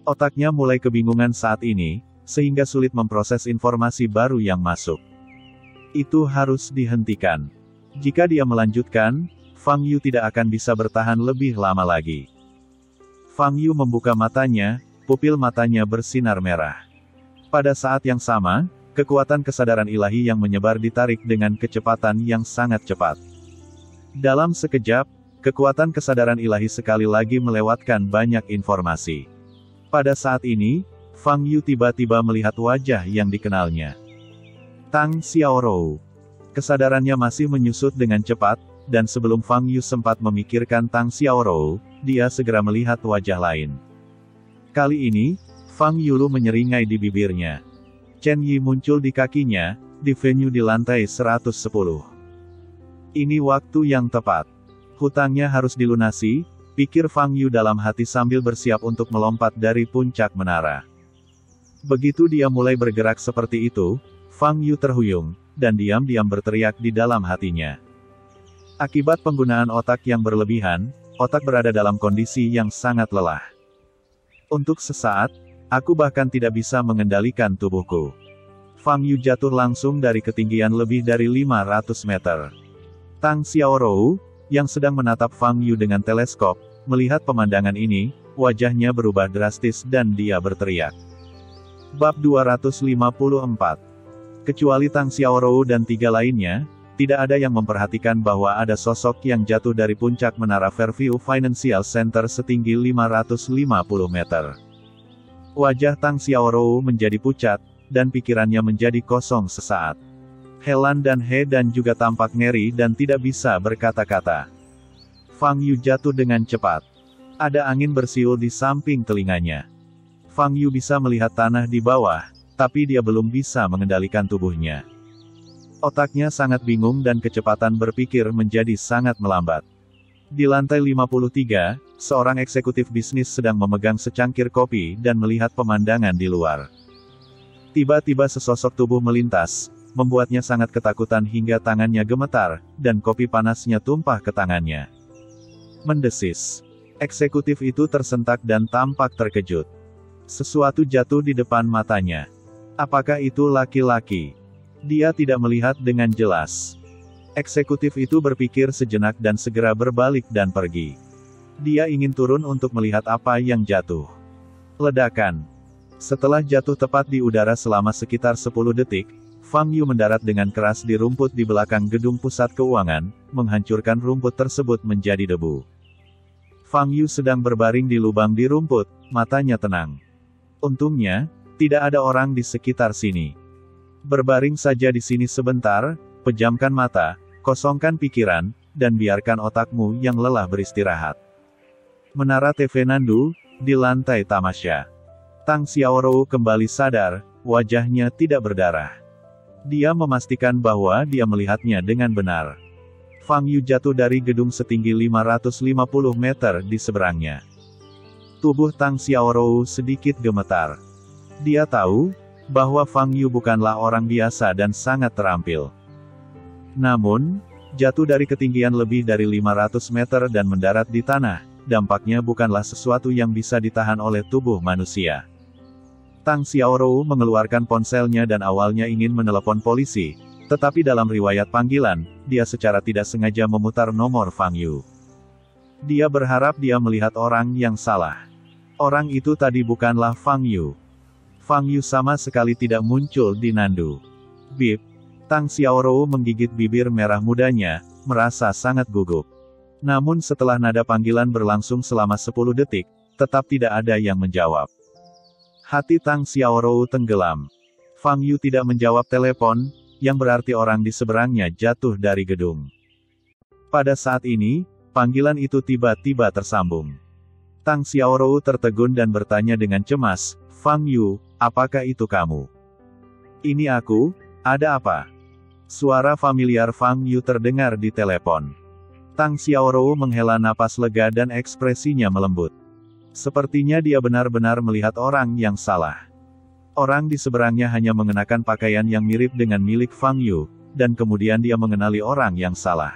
Otaknya mulai kebingungan saat ini, sehingga sulit memproses informasi baru yang masuk. Itu harus dihentikan. Jika dia melanjutkan, Fang Yu tidak akan bisa bertahan lebih lama lagi. Fang Yu membuka matanya, pupil matanya bersinar merah. Pada saat yang sama, kekuatan kesadaran ilahi yang menyebar ditarik dengan kecepatan yang sangat cepat. Dalam sekejap, kekuatan kesadaran ilahi sekali lagi melewatkan banyak informasi. Pada saat ini, Fang Yu tiba-tiba melihat wajah yang dikenalnya. Tang Xiaorou. Kesadarannya masih menyusut dengan cepat, dan sebelum Fang Yu sempat memikirkan Tang Xiaorou, dia segera melihat wajah lain. Kali ini, Fang Yulu menyeringai di bibirnya. Chen Yi muncul di kakinya, di venue di lantai 110. Ini waktu yang tepat. Hutangnya harus dilunasi, pikir Fang Yu dalam hati sambil bersiap untuk melompat dari puncak menara. Begitu dia mulai bergerak seperti itu, Fang Yu terhuyung, dan diam-diam berteriak di dalam hatinya. Akibat penggunaan otak yang berlebihan, otak berada dalam kondisi yang sangat lelah. Untuk sesaat, aku bahkan tidak bisa mengendalikan tubuhku. Fang Yu jatuh langsung dari ketinggian lebih dari 500 meter. Tang Xiaorou, yang sedang menatap Fang Yu dengan teleskop, melihat pemandangan ini, wajahnya berubah drastis dan dia berteriak. Bab 254. Kecuali Tang Xiaorou dan 3 lainnya, tidak ada yang memperhatikan bahwa ada sosok yang jatuh dari puncak menara Fairview Financial Center setinggi 550 meter. Wajah Tang Xiaorou menjadi pucat, dan pikirannya menjadi kosong sesaat. Helan dan He dan juga tampak ngeri dan tidak bisa berkata-kata. Fang Yu jatuh dengan cepat. Ada angin bersiul di samping telinganya. Fang Yu bisa melihat tanah di bawah, tapi dia belum bisa mengendalikan tubuhnya. Otaknya sangat bingung dan kecepatan berpikir menjadi sangat melambat. Di lantai 53, seorang eksekutif bisnis sedang memegang secangkir kopi dan melihat pemandangan di luar. Tiba-tiba sesosok tubuh melintas, membuatnya sangat ketakutan hingga tangannya gemetar, dan kopi panasnya tumpah ke tangannya. Mendesis. Eksekutif itu tersentak dan tampak terkejut. Sesuatu jatuh di depan matanya. Apakah itu laki-laki? Dia tidak melihat dengan jelas. Eksekutif itu berpikir sejenak dan segera berbalik dan pergi. Dia ingin turun untuk melihat apa yang jatuh. Ledakan. Setelah jatuh tepat di udara selama sekitar 10 detik, Fang Yu mendarat dengan keras di rumput di belakang gedung pusat keuangan, menghancurkan rumput tersebut menjadi debu. Fang Yu sedang berbaring di lubang di rumput, matanya tenang. Untungnya, tidak ada orang di sekitar sini. Berbaring saja di sini sebentar, pejamkan mata, kosongkan pikiran, dan biarkan otakmu yang lelah beristirahat. Menara TV Nandu, di lantai tamasya. Tang Xiaorou kembali sadar, wajahnya tidak berdarah. Dia memastikan bahwa dia melihatnya dengan benar. Fang Yu jatuh dari gedung setinggi 550 meter di seberangnya. Tubuh Tang Xiaorou sedikit gemetar. Dia tahu bahwa Fang Yu bukanlah orang biasa dan sangat terampil. Namun, jatuh dari ketinggian lebih dari 500 meter dan mendarat di tanah, dampaknya bukanlah sesuatu yang bisa ditahan oleh tubuh manusia. Tang Xiaorou mengeluarkan ponselnya dan awalnya ingin menelepon polisi, tetapi dalam riwayat panggilan, dia secara tidak sengaja memutar nomor Fang Yu. Dia berharap dia melihat orang yang salah. Orang itu tadi bukanlah Fang Yu. Fang Yu sama sekali tidak muncul di Nandu. Bip. Tang Xiaorou menggigit bibir merah mudanya, merasa sangat gugup. Namun setelah nada panggilan berlangsung selama 10 detik, tetap tidak ada yang menjawab. Hati Tang Xiaorou tenggelam. Fang Yu tidak menjawab telepon, yang berarti orang di seberangnya jatuh dari gedung. Pada saat ini, panggilan itu tiba-tiba tersambung. Tang Xiaorou tertegun dan bertanya dengan cemas, Fang Yu, apakah itu kamu? Ini aku, ada apa? Suara familiar Fang Yu terdengar di telepon. Tang Xiaorou menghela napas lega dan ekspresinya melembut. Sepertinya dia benar-benar melihat orang yang salah. Orang di seberangnya hanya mengenakan pakaian yang mirip dengan milik Fang Yu, dan kemudian dia mengenali orang yang salah.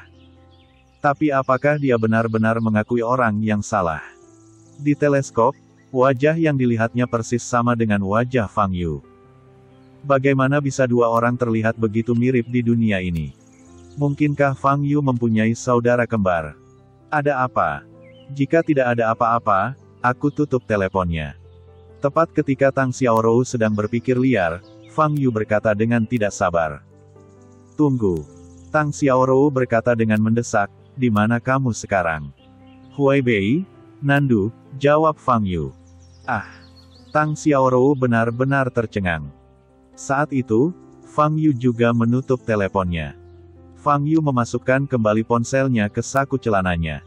Tapi apakah dia benar-benar mengakui orang yang salah? Di teleskop, wajah yang dilihatnya persis sama dengan wajah Fang Yu. Bagaimana bisa dua orang terlihat begitu mirip di dunia ini? Mungkinkah Fang Yu mempunyai saudara kembar? Ada apa? Jika tidak ada apa-apa, aku tutup teleponnya. Tepat ketika Tang Xiaorou sedang berpikir liar, Fang Yu berkata dengan tidak sabar. Tunggu. Tang Xiaorou berkata dengan mendesak, di mana kamu sekarang? Huaibei, Nandu, jawab Fang Yu. Ah. Tang Xiaorou benar-benar tercengang. Saat itu, Fang Yu juga menutup teleponnya. Fang Yu memasukkan kembali ponselnya ke saku celananya.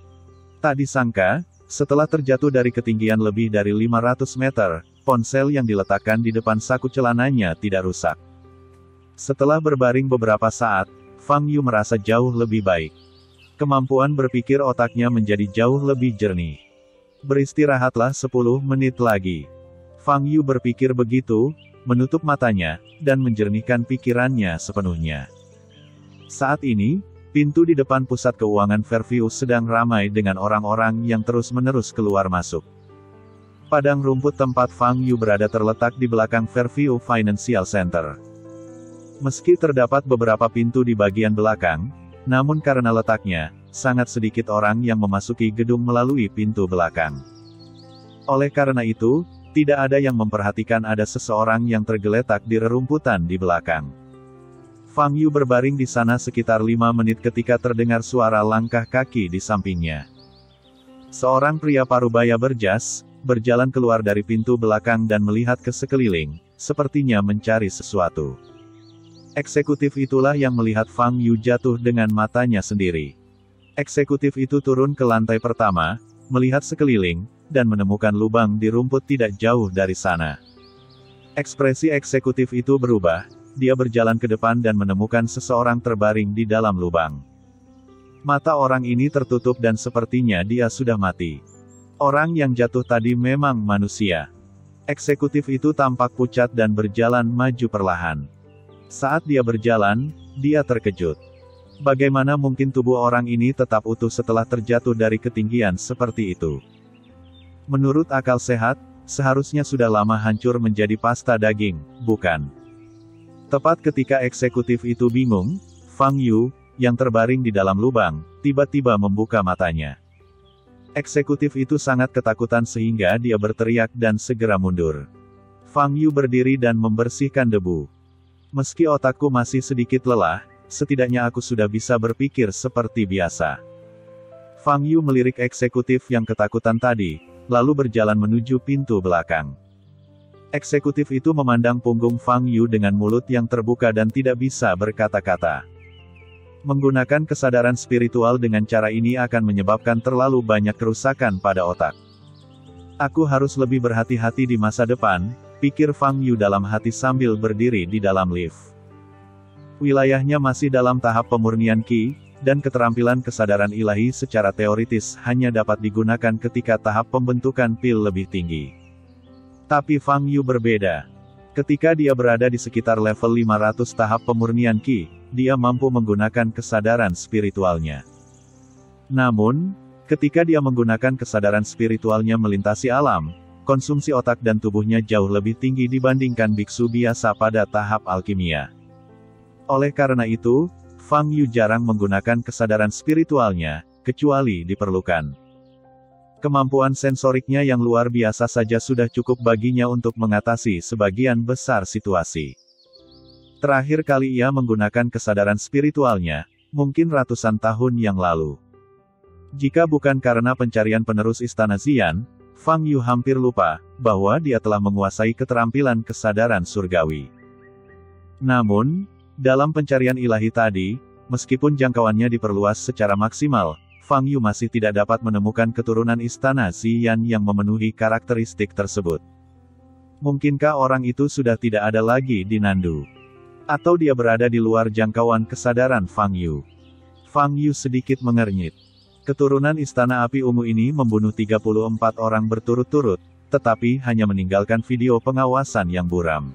Tak disangka, setelah terjatuh dari ketinggian lebih dari 500 meter, ponsel yang diletakkan di depan saku celananya tidak rusak. Setelah berbaring beberapa saat, Fang Yu merasa jauh lebih baik. Kemampuan berpikir otaknya menjadi jauh lebih jernih. Beristirahatlah 10 menit lagi. Fang Yu berpikir begitu, menutup matanya, dan menjernihkan pikirannya sepenuhnya. Saat ini, pintu di depan pusat keuangan Fairview sedang ramai dengan orang-orang yang terus-menerus keluar masuk. Padang rumput tempat Fang Yu berada terletak di belakang Fairview Financial Center. Meski terdapat beberapa pintu di bagian belakang, namun karena letaknya, sangat sedikit orang yang memasuki gedung melalui pintu belakang. Oleh karena itu, tidak ada yang memperhatikan ada seseorang yang tergeletak di rerumputan di belakang. Fang Yu berbaring di sana sekitar 5 menit ketika terdengar suara langkah kaki di sampingnya. Seorang pria parubaya berjas, berjalan keluar dari pintu belakang dan melihat ke sekeliling, sepertinya mencari sesuatu. Eksekutif itulah yang melihat Fang Yu jatuh dengan matanya sendiri. Eksekutif itu turun ke lantai pertama, melihat sekeliling, dan menemukan lubang di rumput tidak jauh dari sana. Ekspresi eksekutif itu berubah. Dia berjalan ke depan dan menemukan seseorang terbaring di dalam lubang. Mata orang ini tertutup dan sepertinya dia sudah mati. Orang yang jatuh tadi memang manusia. Eksekutif itu tampak pucat dan berjalan maju perlahan. Saat dia berjalan, dia terkejut. Bagaimana mungkin tubuh orang ini tetap utuh setelah terjatuh dari ketinggian seperti itu? Menurut akal sehat, seharusnya sudah lama hancur menjadi pasta daging, bukan? Tepat ketika eksekutif itu bingung, Fang Yu, yang terbaring di dalam lubang, tiba-tiba membuka matanya. Eksekutif itu sangat ketakutan sehingga dia berteriak dan segera mundur. Fang Yu berdiri dan membersihkan debu. Meski otakku masih sedikit lelah, setidaknya aku sudah bisa berpikir seperti biasa. Fang Yu melirik eksekutif yang ketakutan tadi, lalu berjalan menuju pintu belakang. Eksekutif itu memandang punggung Fang Yu dengan mulut yang terbuka dan tidak bisa berkata-kata. Menggunakan kesadaran spiritual dengan cara ini akan menyebabkan terlalu banyak kerusakan pada otak. Aku harus lebih berhati-hati di masa depan, pikir Fang Yu dalam hati sambil berdiri di dalam lift. Wilayahnya masih dalam tahap pemurnian Qi, dan keterampilan kesadaran ilahi secara teoritis hanya dapat digunakan ketika tahap pembentukan pil lebih tinggi. Tapi Fang Yu berbeda. Ketika dia berada di sekitar level 500 tahap pemurnian Qi, dia mampu menggunakan kesadaran spiritualnya. Namun, ketika dia menggunakan kesadaran spiritualnya melintasi alam, konsumsi otak dan tubuhnya jauh lebih tinggi dibandingkan biksu biasa pada tahap alkimia. Oleh karena itu, Fang Yu jarang menggunakan kesadaran spiritualnya, kecuali diperlukan. Kemampuan sensoriknya yang luar biasa saja sudah cukup baginya untuk mengatasi sebagian besar situasi. Terakhir kali ia menggunakan kesadaran spiritualnya, mungkin ratusan tahun yang lalu. Jika bukan karena pencarian penerus Istana Xian, Fang Yu hampir lupa bahwa dia telah menguasai keterampilan kesadaran surgawi. Namun, dalam pencarian ilahi tadi, meskipun jangkauannya diperluas secara maksimal, Fang Yu masih tidak dapat menemukan keturunan Istana Xian yang memenuhi karakteristik tersebut. Mungkinkah orang itu sudah tidak ada lagi di Nandu? Atau dia berada di luar jangkauan kesadaran Fang Yu? Fang Yu sedikit mengernyit. Keturunan Istana Api Ungu ini membunuh 34 orang berturut-turut, tetapi hanya meninggalkan video pengawasan yang buram.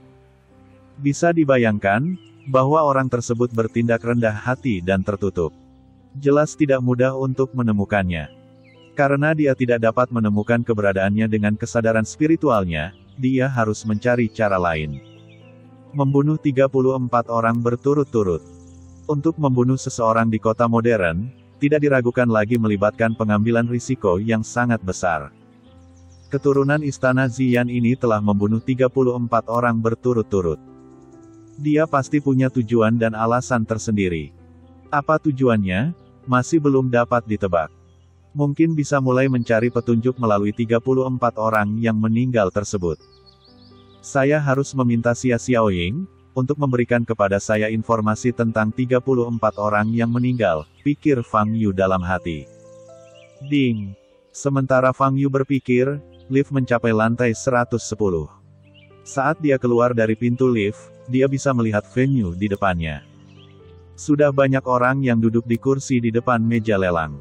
Bisa dibayangkan, bahwa orang tersebut bertindak rendah hati dan tertutup. Jelas tidak mudah untuk menemukannya. Karena dia tidak dapat menemukan keberadaannya dengan kesadaran spiritualnya, dia harus mencari cara lain. Membunuh 34 orang berturut-turut. Untuk membunuh seseorang di kota modern, tidak diragukan lagi melibatkan pengambilan risiko yang sangat besar. Keturunan Istana Xian ini telah membunuh 34 orang berturut-turut. Dia pasti punya tujuan dan alasan tersendiri. Apa tujuannya? Masih belum dapat ditebak. Mungkin bisa mulai mencari petunjuk melalui 34 orang yang meninggal tersebut. Saya harus meminta Xia Xiaoying untuk memberikan kepada saya informasi tentang 34 orang yang meninggal, pikir Fang Yu dalam hati. Ding! Sementara Fang Yu berpikir, lift mencapai lantai 110. Saat dia keluar dari pintu lift, dia bisa melihat venue di depannya. Sudah banyak orang yang duduk di kursi di depan meja lelang.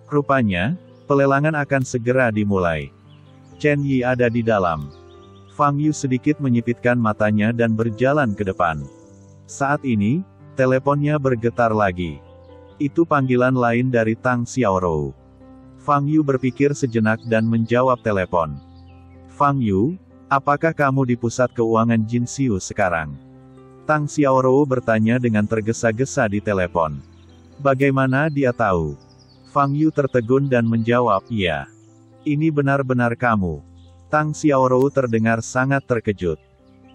Rupanya, pelelangan akan segera dimulai. Chen Yi ada di dalam. Fang Yu sedikit menyipitkan matanya dan berjalan ke depan. Saat ini, teleponnya bergetar lagi. Itu panggilan lain dari Tang Xiaorou. Fang Yu berpikir sejenak dan menjawab telepon. Fang Yu, apakah kamu di pusat keuangan Jinxiu sekarang? Tang Xiaorou bertanya dengan tergesa-gesa di telepon. Bagaimana dia tahu? Fang Yu tertegun dan menjawab, "Iya. Ini benar-benar kamu." Tang Xiaorou terdengar sangat terkejut.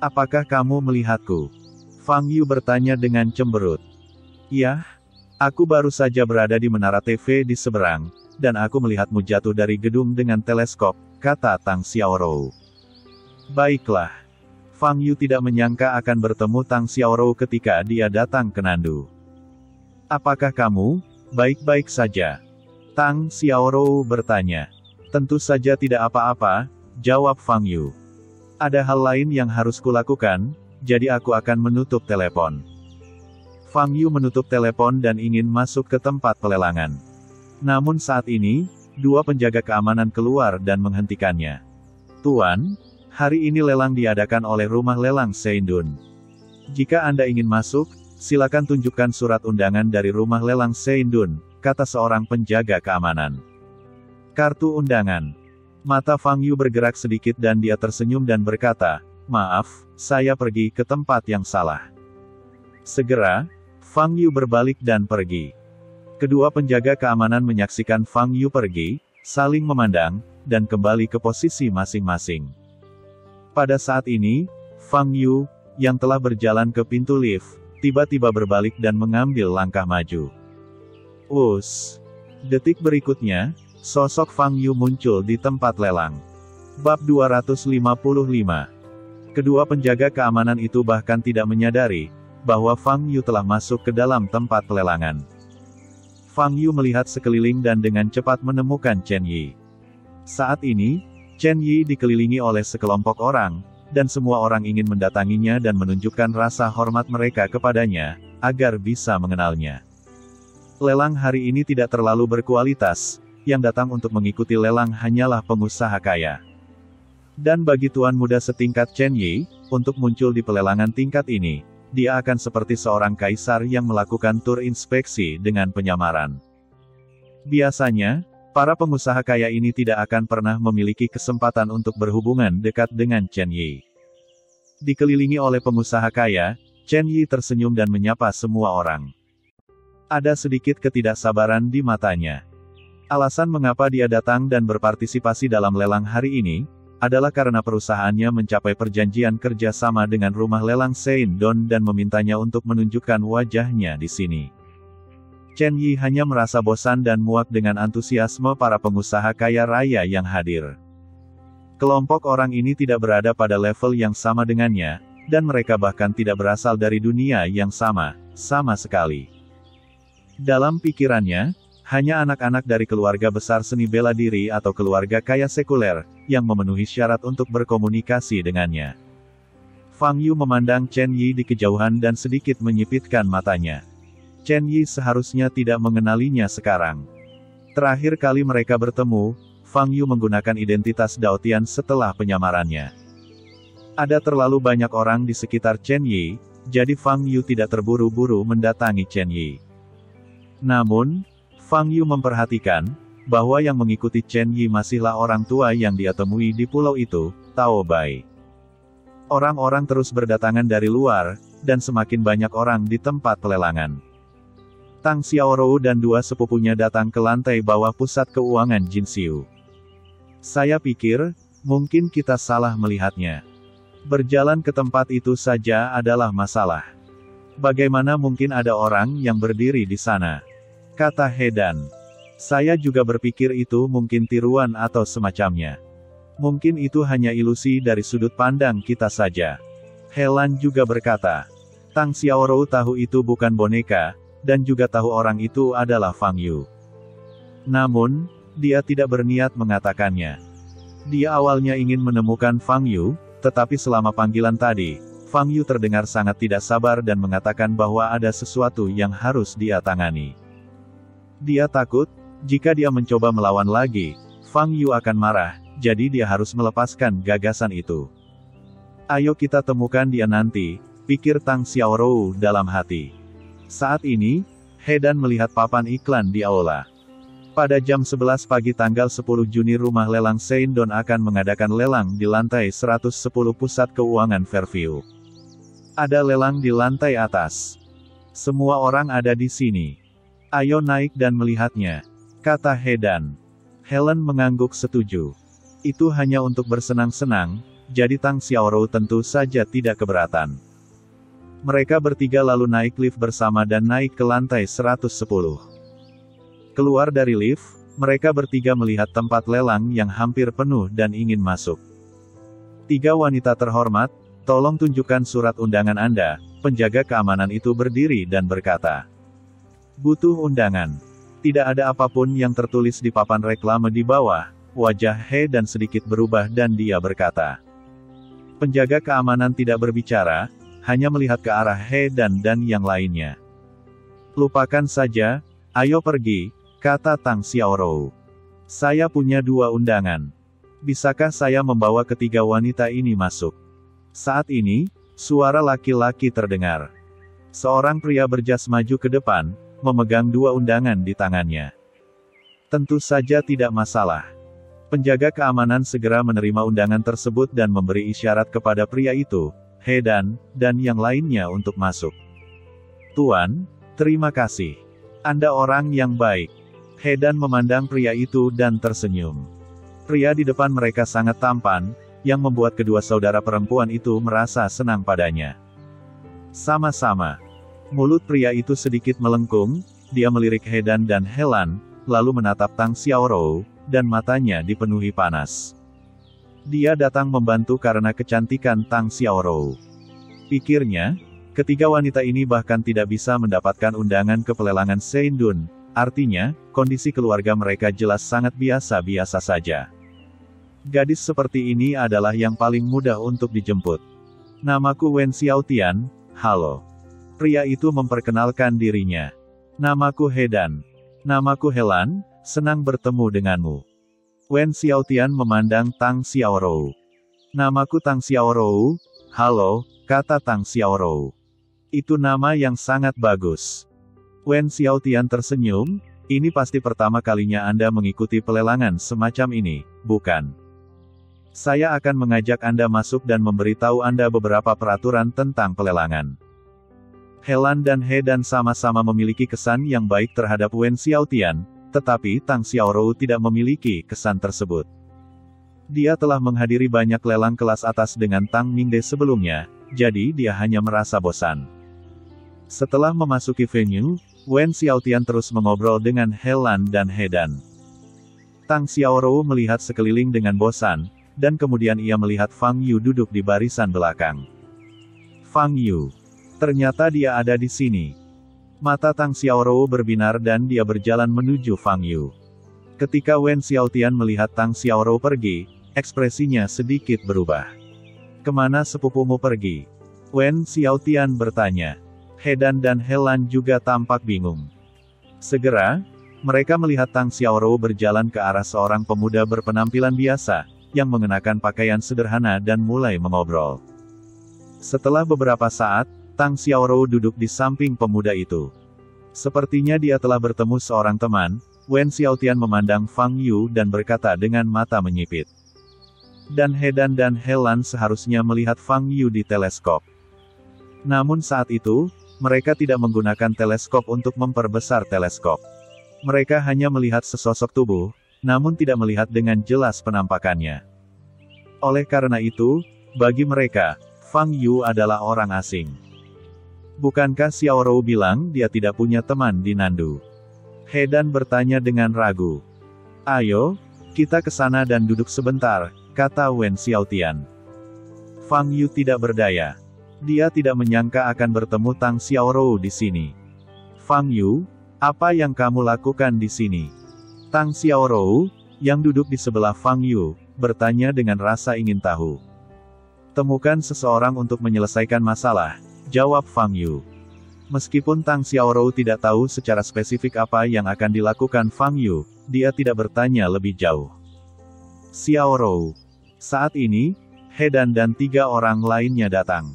"Apakah kamu melihatku?" Fang Yu bertanya dengan cemberut. "Iya. Aku baru saja berada di menara TV di seberang, dan aku melihatmu jatuh dari gedung dengan teleskop," kata Tang Xiaorou. "Baiklah." Fang Yu tidak menyangka akan bertemu Tang Xiaorou ketika dia datang ke Nandu. "Apakah kamu baik-baik saja?" Tang Xiaorou bertanya. "Tentu saja tidak apa-apa," jawab Fang Yu. "Ada hal lain yang harus kulakukan, jadi aku akan menutup telepon." Fang Yu menutup telepon dan ingin masuk ke tempat pelelangan. Namun saat ini, dua penjaga keamanan keluar dan menghentikannya. "Tuan, hari ini lelang diadakan oleh rumah lelang Seindun. Jika Anda ingin masuk, silakan tunjukkan surat undangan dari rumah lelang Seindun," kata seorang penjaga keamanan. "Kartu undangan." Mata Fang Yu bergerak sedikit dan dia tersenyum dan berkata, "Maaf, saya pergi ke tempat yang salah." Segera, Fang Yu berbalik dan pergi. Kedua penjaga keamanan menyaksikan Fang Yu pergi, saling memandang, dan kembali ke posisi masing-masing. Pada saat ini, Fang Yu, yang telah berjalan ke pintu lift, tiba-tiba berbalik dan mengambil langkah maju. Detik berikutnya, sosok Fang Yu muncul di tempat lelang. Bab 255. Kedua penjaga keamanan itu bahkan tidak menyadari bahwa Fang Yu telah masuk ke dalam tempat pelelangan. Fang Yu melihat sekeliling dan dengan cepat menemukan Chen Yi. Saat ini, Chen Yi dikelilingi oleh sekelompok orang, dan semua orang ingin mendatanginya dan menunjukkan rasa hormat mereka kepadanya, agar bisa mengenalnya. Lelang hari ini tidak terlalu berkualitas, yang datang untuk mengikuti lelang hanyalah pengusaha kaya. Dan bagi tuan muda setingkat Chen Yi, untuk muncul di pelelangan tingkat ini, dia akan seperti seorang kaisar yang melakukan tur inspeksi dengan penyamaran. Biasanya, para pengusaha kaya ini tidak akan pernah memiliki kesempatan untuk berhubungan dekat dengan Chen Yi. Dikelilingi oleh pengusaha kaya, Chen Yi tersenyum dan menyapa semua orang. Ada sedikit ketidaksabaran di matanya. Alasan mengapa dia datang dan berpartisipasi dalam lelang hari ini, adalah karena perusahaannya mencapai perjanjian kerja sama dengan rumah lelang Seindun dan memintanya untuk menunjukkan wajahnya di sini. Chen Yi hanya merasa bosan dan muak dengan antusiasme para pengusaha kaya raya yang hadir. Kelompok orang ini tidak berada pada level yang sama dengannya, dan mereka bahkan tidak berasal dari dunia yang sama sekali. Dalam pikirannya, hanya anak-anak dari keluarga besar seni bela diri atau keluarga kaya sekuler, yang memenuhi syarat untuk berkomunikasi dengannya. Fang Yu memandang Chen Yi di kejauhan dan sedikit menyipitkan matanya. Chen Yi seharusnya tidak mengenalinya sekarang. Terakhir kali mereka bertemu, Fang Yu menggunakan identitas Daotian setelah penyamarannya. Ada terlalu banyak orang di sekitar Chen Yi, jadi Fang Yu tidak terburu-buru mendatangi Chen Yi. Namun, Fang Yu memperhatikan bahwa yang mengikuti Chen Yi masihlah orang tua yang dia temui di pulau itu, Tao Bai. Orang-orang terus berdatangan dari luar, dan semakin banyak orang di tempat pelelangan. Tang Xiaorou dan dua sepupunya datang ke lantai bawah pusat keuangan Jinxiu. "Saya pikir, mungkin kita salah melihatnya. Berjalan ke tempat itu saja adalah masalah. Bagaimana mungkin ada orang yang berdiri di sana?" kata Hedan. "Saya juga berpikir itu mungkin tiruan atau semacamnya. Mungkin itu hanya ilusi dari sudut pandang kita saja." Helan juga berkata. Tang Xiaorou tahu itu bukan boneka, dan juga tahu orang itu adalah Fang Yu. Namun, dia tidak berniat mengatakannya. Dia awalnya ingin menemukan Fang Yu, tetapi selama panggilan tadi, Fang Yu terdengar sangat tidak sabar dan mengatakan bahwa ada sesuatu yang harus dia tangani. Dia takut, jika dia mencoba melawan lagi, Fang Yu akan marah, jadi dia harus melepaskan gagasan itu. "Ayo kita temukan dia nanti," pikir Tang Xiaorou dalam hati. Saat ini, Hedan melihat papan iklan di aula. Pada jam 11 pagi tanggal 10 Juni rumah lelang Seindon akan mengadakan lelang di lantai 110 Pusat Keuangan Fairview. Ada lelang di lantai atas. Semua orang ada di sini. Ayo naik dan melihatnya, kata Hedan. Helen mengangguk setuju. Itu hanya untuk bersenang-senang, jadi Tang Xiaorou tentu saja tidak keberatan. Mereka bertiga lalu naik lift bersama dan naik ke lantai 110. Keluar dari lift, mereka bertiga melihat tempat lelang yang hampir penuh dan ingin masuk. 3 wanita terhormat, tolong tunjukkan surat undangan Anda. Penjaga keamanan itu berdiri dan berkata, butuh undangan. Tidak ada apapun yang tertulis di papan reklame di bawah. Wajah Hedan sedikit berubah dan dia berkata. Penjaga keamanan tidak berbicara, hanya melihat ke arah Hedan dan yang lainnya. Lupakan saja, ayo pergi, kata Tang Xiaorou. Saya punya 2 undangan. Bisakah saya membawa ketiga wanita ini masuk? Saat ini, suara laki-laki terdengar. Seorang pria berjas maju ke depan, memegang 2 undangan di tangannya. Tentu saja tidak masalah. Penjaga keamanan segera menerima undangan tersebut dan memberi isyarat kepada pria itu, Hedan, dan yang lainnya untuk masuk. Tuan, terima kasih. Anda orang yang baik. Hedan memandang pria itu dan tersenyum. Pria di depan mereka sangat tampan, yang membuat kedua saudara perempuan itu merasa senang padanya. Sama-sama. Mulut pria itu sedikit melengkung, dia melirik Hedan dan Helen, lalu menatap Tang Xiaorou, dan matanya dipenuhi panas. Dia datang membantu karena kecantikan Tang Xiaorou. Pikirnya, ketiga wanita ini bahkan tidak bisa mendapatkan undangan ke pelelangan Seindun, artinya, kondisi keluarga mereka jelas sangat biasa-biasa saja. Gadis seperti ini adalah yang paling mudah untuk dijemput. Namaku Wen Xiaotian, halo. Pria itu memperkenalkan dirinya. Namaku Hedan. Namaku Helen, senang bertemu denganmu. Wen Xiaotian memandang Tang Xiaorou. Namaku Tang Xiaorou, halo, kata Tang Xiaorou. Itu nama yang sangat bagus. Wen Xiaotian tersenyum, ini pasti pertama kalinya Anda mengikuti pelelangan semacam ini, bukan? Saya akan mengajak Anda masuk dan memberitahu Anda beberapa peraturan tentang pelelangan. Helen dan Hedan sama-sama memiliki kesan yang baik terhadap Wen Xiaotian, tetapi Tang Xiaorou tidak memiliki kesan tersebut. Dia telah menghadiri banyak lelang kelas atas dengan Tang Mingde sebelumnya, jadi dia hanya merasa bosan. Setelah memasuki venue, Wen Xiaotian terus mengobrol dengan Helen dan Hedan. Tang Xiaorou melihat sekeliling dengan bosan, dan kemudian ia melihat Fang Yu duduk di barisan belakang. Fang Yu. Ternyata dia ada di sini. Mata Tang Xiaorou berbinar dan dia berjalan menuju Fang Yu. Ketika Wen Xiaotian melihat Tang Xiaorou pergi, ekspresinya sedikit berubah. Kemana sepupumu pergi? Wen Xiaotian bertanya. Hedan dan Helen juga tampak bingung. Segera, mereka melihat Tang Xiaorou berjalan ke arah seorang pemuda berpenampilan biasa, yang mengenakan pakaian sederhana dan mulai mengobrol. Setelah beberapa saat, Tang Xiaorou duduk di samping pemuda itu. Sepertinya dia telah bertemu seorang teman. Wen Xiaotian memandang Fang Yu dan berkata dengan mata menyipit. Dan Hedan dan Helen seharusnya melihat Fang Yu di teleskop. Namun saat itu, mereka tidak menggunakan teleskop untuk memperbesar teleskop. Mereka hanya melihat sesosok tubuh, namun tidak melihat dengan jelas penampakannya. Oleh karena itu, bagi mereka, Fang Yu adalah orang asing. Bukankah Xiaorou bilang dia tidak punya teman di Nandu? Hedan bertanya dengan ragu. Ayo, kita ke sana dan duduk sebentar, kata Wen Xiaotian. Fang Yu tidak berdaya. Dia tidak menyangka akan bertemu Tang Xiaorou di sini. Fang Yu, apa yang kamu lakukan di sini? Tang Xiaorou, yang duduk di sebelah Fang Yu, bertanya dengan rasa ingin tahu. Temukan seseorang untuk menyelesaikan masalah, jawab Fang Yu. Meskipun Tang Xiaorou tidak tahu secara spesifik apa yang akan dilakukan Fang Yu, dia tidak bertanya lebih jauh. Xiaorou. Saat ini, Hedan dan 3 orang lainnya datang.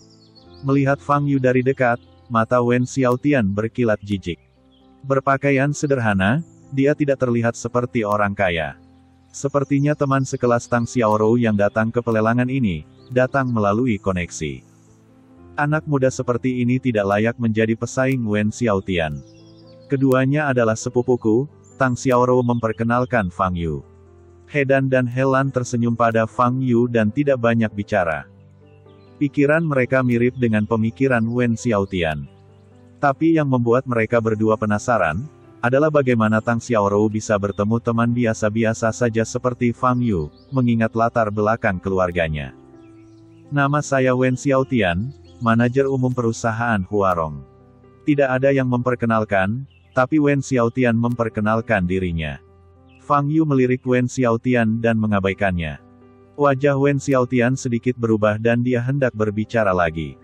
Melihat Fang Yu dari dekat, mata Wen Xiaotian berkilat jijik. Berpakaian sederhana, dia tidak terlihat seperti orang kaya. Sepertinya teman sekelas Tang Xiaorou yang datang ke pelelangan ini, datang melalui koneksi. Anak muda seperti ini tidak layak menjadi pesaing Wen Xiaotian. Keduanya adalah sepupuku. Tang Xiaorou memperkenalkan Fang Yu. Hedan dan Helan tersenyum pada Fang Yu dan tidak banyak bicara. Pikiran mereka mirip dengan pemikiran Wen Xiaotian. Tapi yang membuat mereka berdua penasaran, adalah bagaimana Tang Xiaorou bisa bertemu teman biasa-biasa saja seperti Fang Yu, mengingat latar belakang keluarganya. Nama saya Wen Xiaotian, manajer umum perusahaan Huarong. Tidak ada yang memperkenalkan, tapi Wen Xiaotian memperkenalkan dirinya. Fang Yu melirik Wen Xiaotian dan mengabaikannya. Wajah Wen Xiaotian sedikit berubah dan dia hendak berbicara lagi.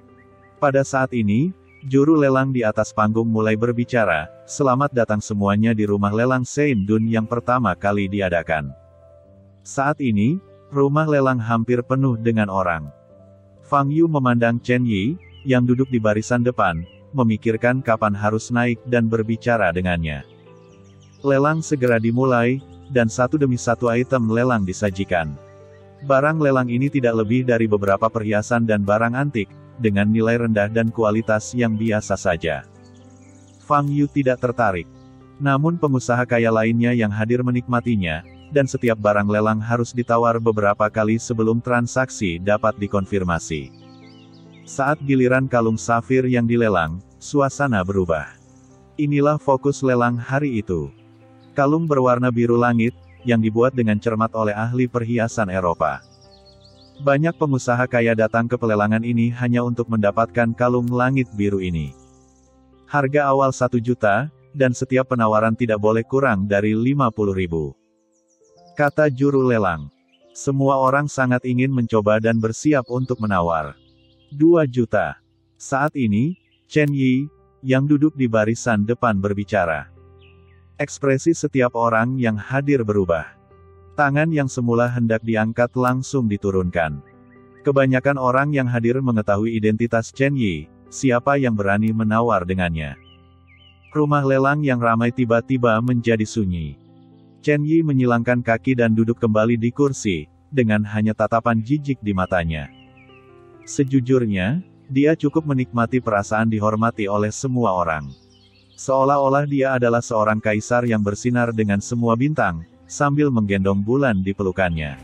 Pada saat ini, juru lelang di atas panggung mulai berbicara, "Selamat datang semuanya di rumah lelang Sein Dun yang pertama kali diadakan." Saat ini, rumah lelang hampir penuh dengan orang. Fang Yu memandang Chen Yi, yang duduk di barisan depan, memikirkan kapan harus naik dan berbicara dengannya. Lelang segera dimulai, dan satu demi satu item lelang disajikan. Barang lelang ini tidak lebih dari beberapa perhiasan dan barang antik, dengan nilai rendah dan kualitas yang biasa saja. Fang Yu tidak tertarik. Namun pengusaha kaya lainnya yang hadir menikmatinya, dan setiap barang lelang harus ditawar beberapa kali sebelum transaksi dapat dikonfirmasi. Saat giliran kalung safir yang dilelang, suasana berubah. Inilah fokus lelang hari itu. Kalung berwarna biru langit, yang dibuat dengan cermat oleh ahli perhiasan Eropa. Banyak pengusaha kaya datang ke pelelangan ini hanya untuk mendapatkan kalung langit biru ini. Harga awal 1 juta, dan setiap penawaran tidak boleh kurang dari 50.000. Kata juru lelang. Semua orang sangat ingin mencoba dan bersiap untuk menawar. 2 juta. Saat ini, Chen Yi, yang duduk di barisan depan berbicara. Ekspresi setiap orang yang hadir berubah. Tangan yang semula hendak diangkat langsung diturunkan. Kebanyakan orang yang hadir mengetahui identitas Chen Yi, siapa yang berani menawar dengannya. Rumah lelang yang ramai tiba-tiba menjadi sunyi. Chen Yi menyilangkan kaki dan duduk kembali di kursi, dengan hanya tatapan jijik di matanya. Sejujurnya, dia cukup menikmati perasaan dihormati oleh semua orang. Seolah-olah dia adalah seorang kaisar yang bersinar dengan semua bintang, sambil menggendong bulan di pelukannya.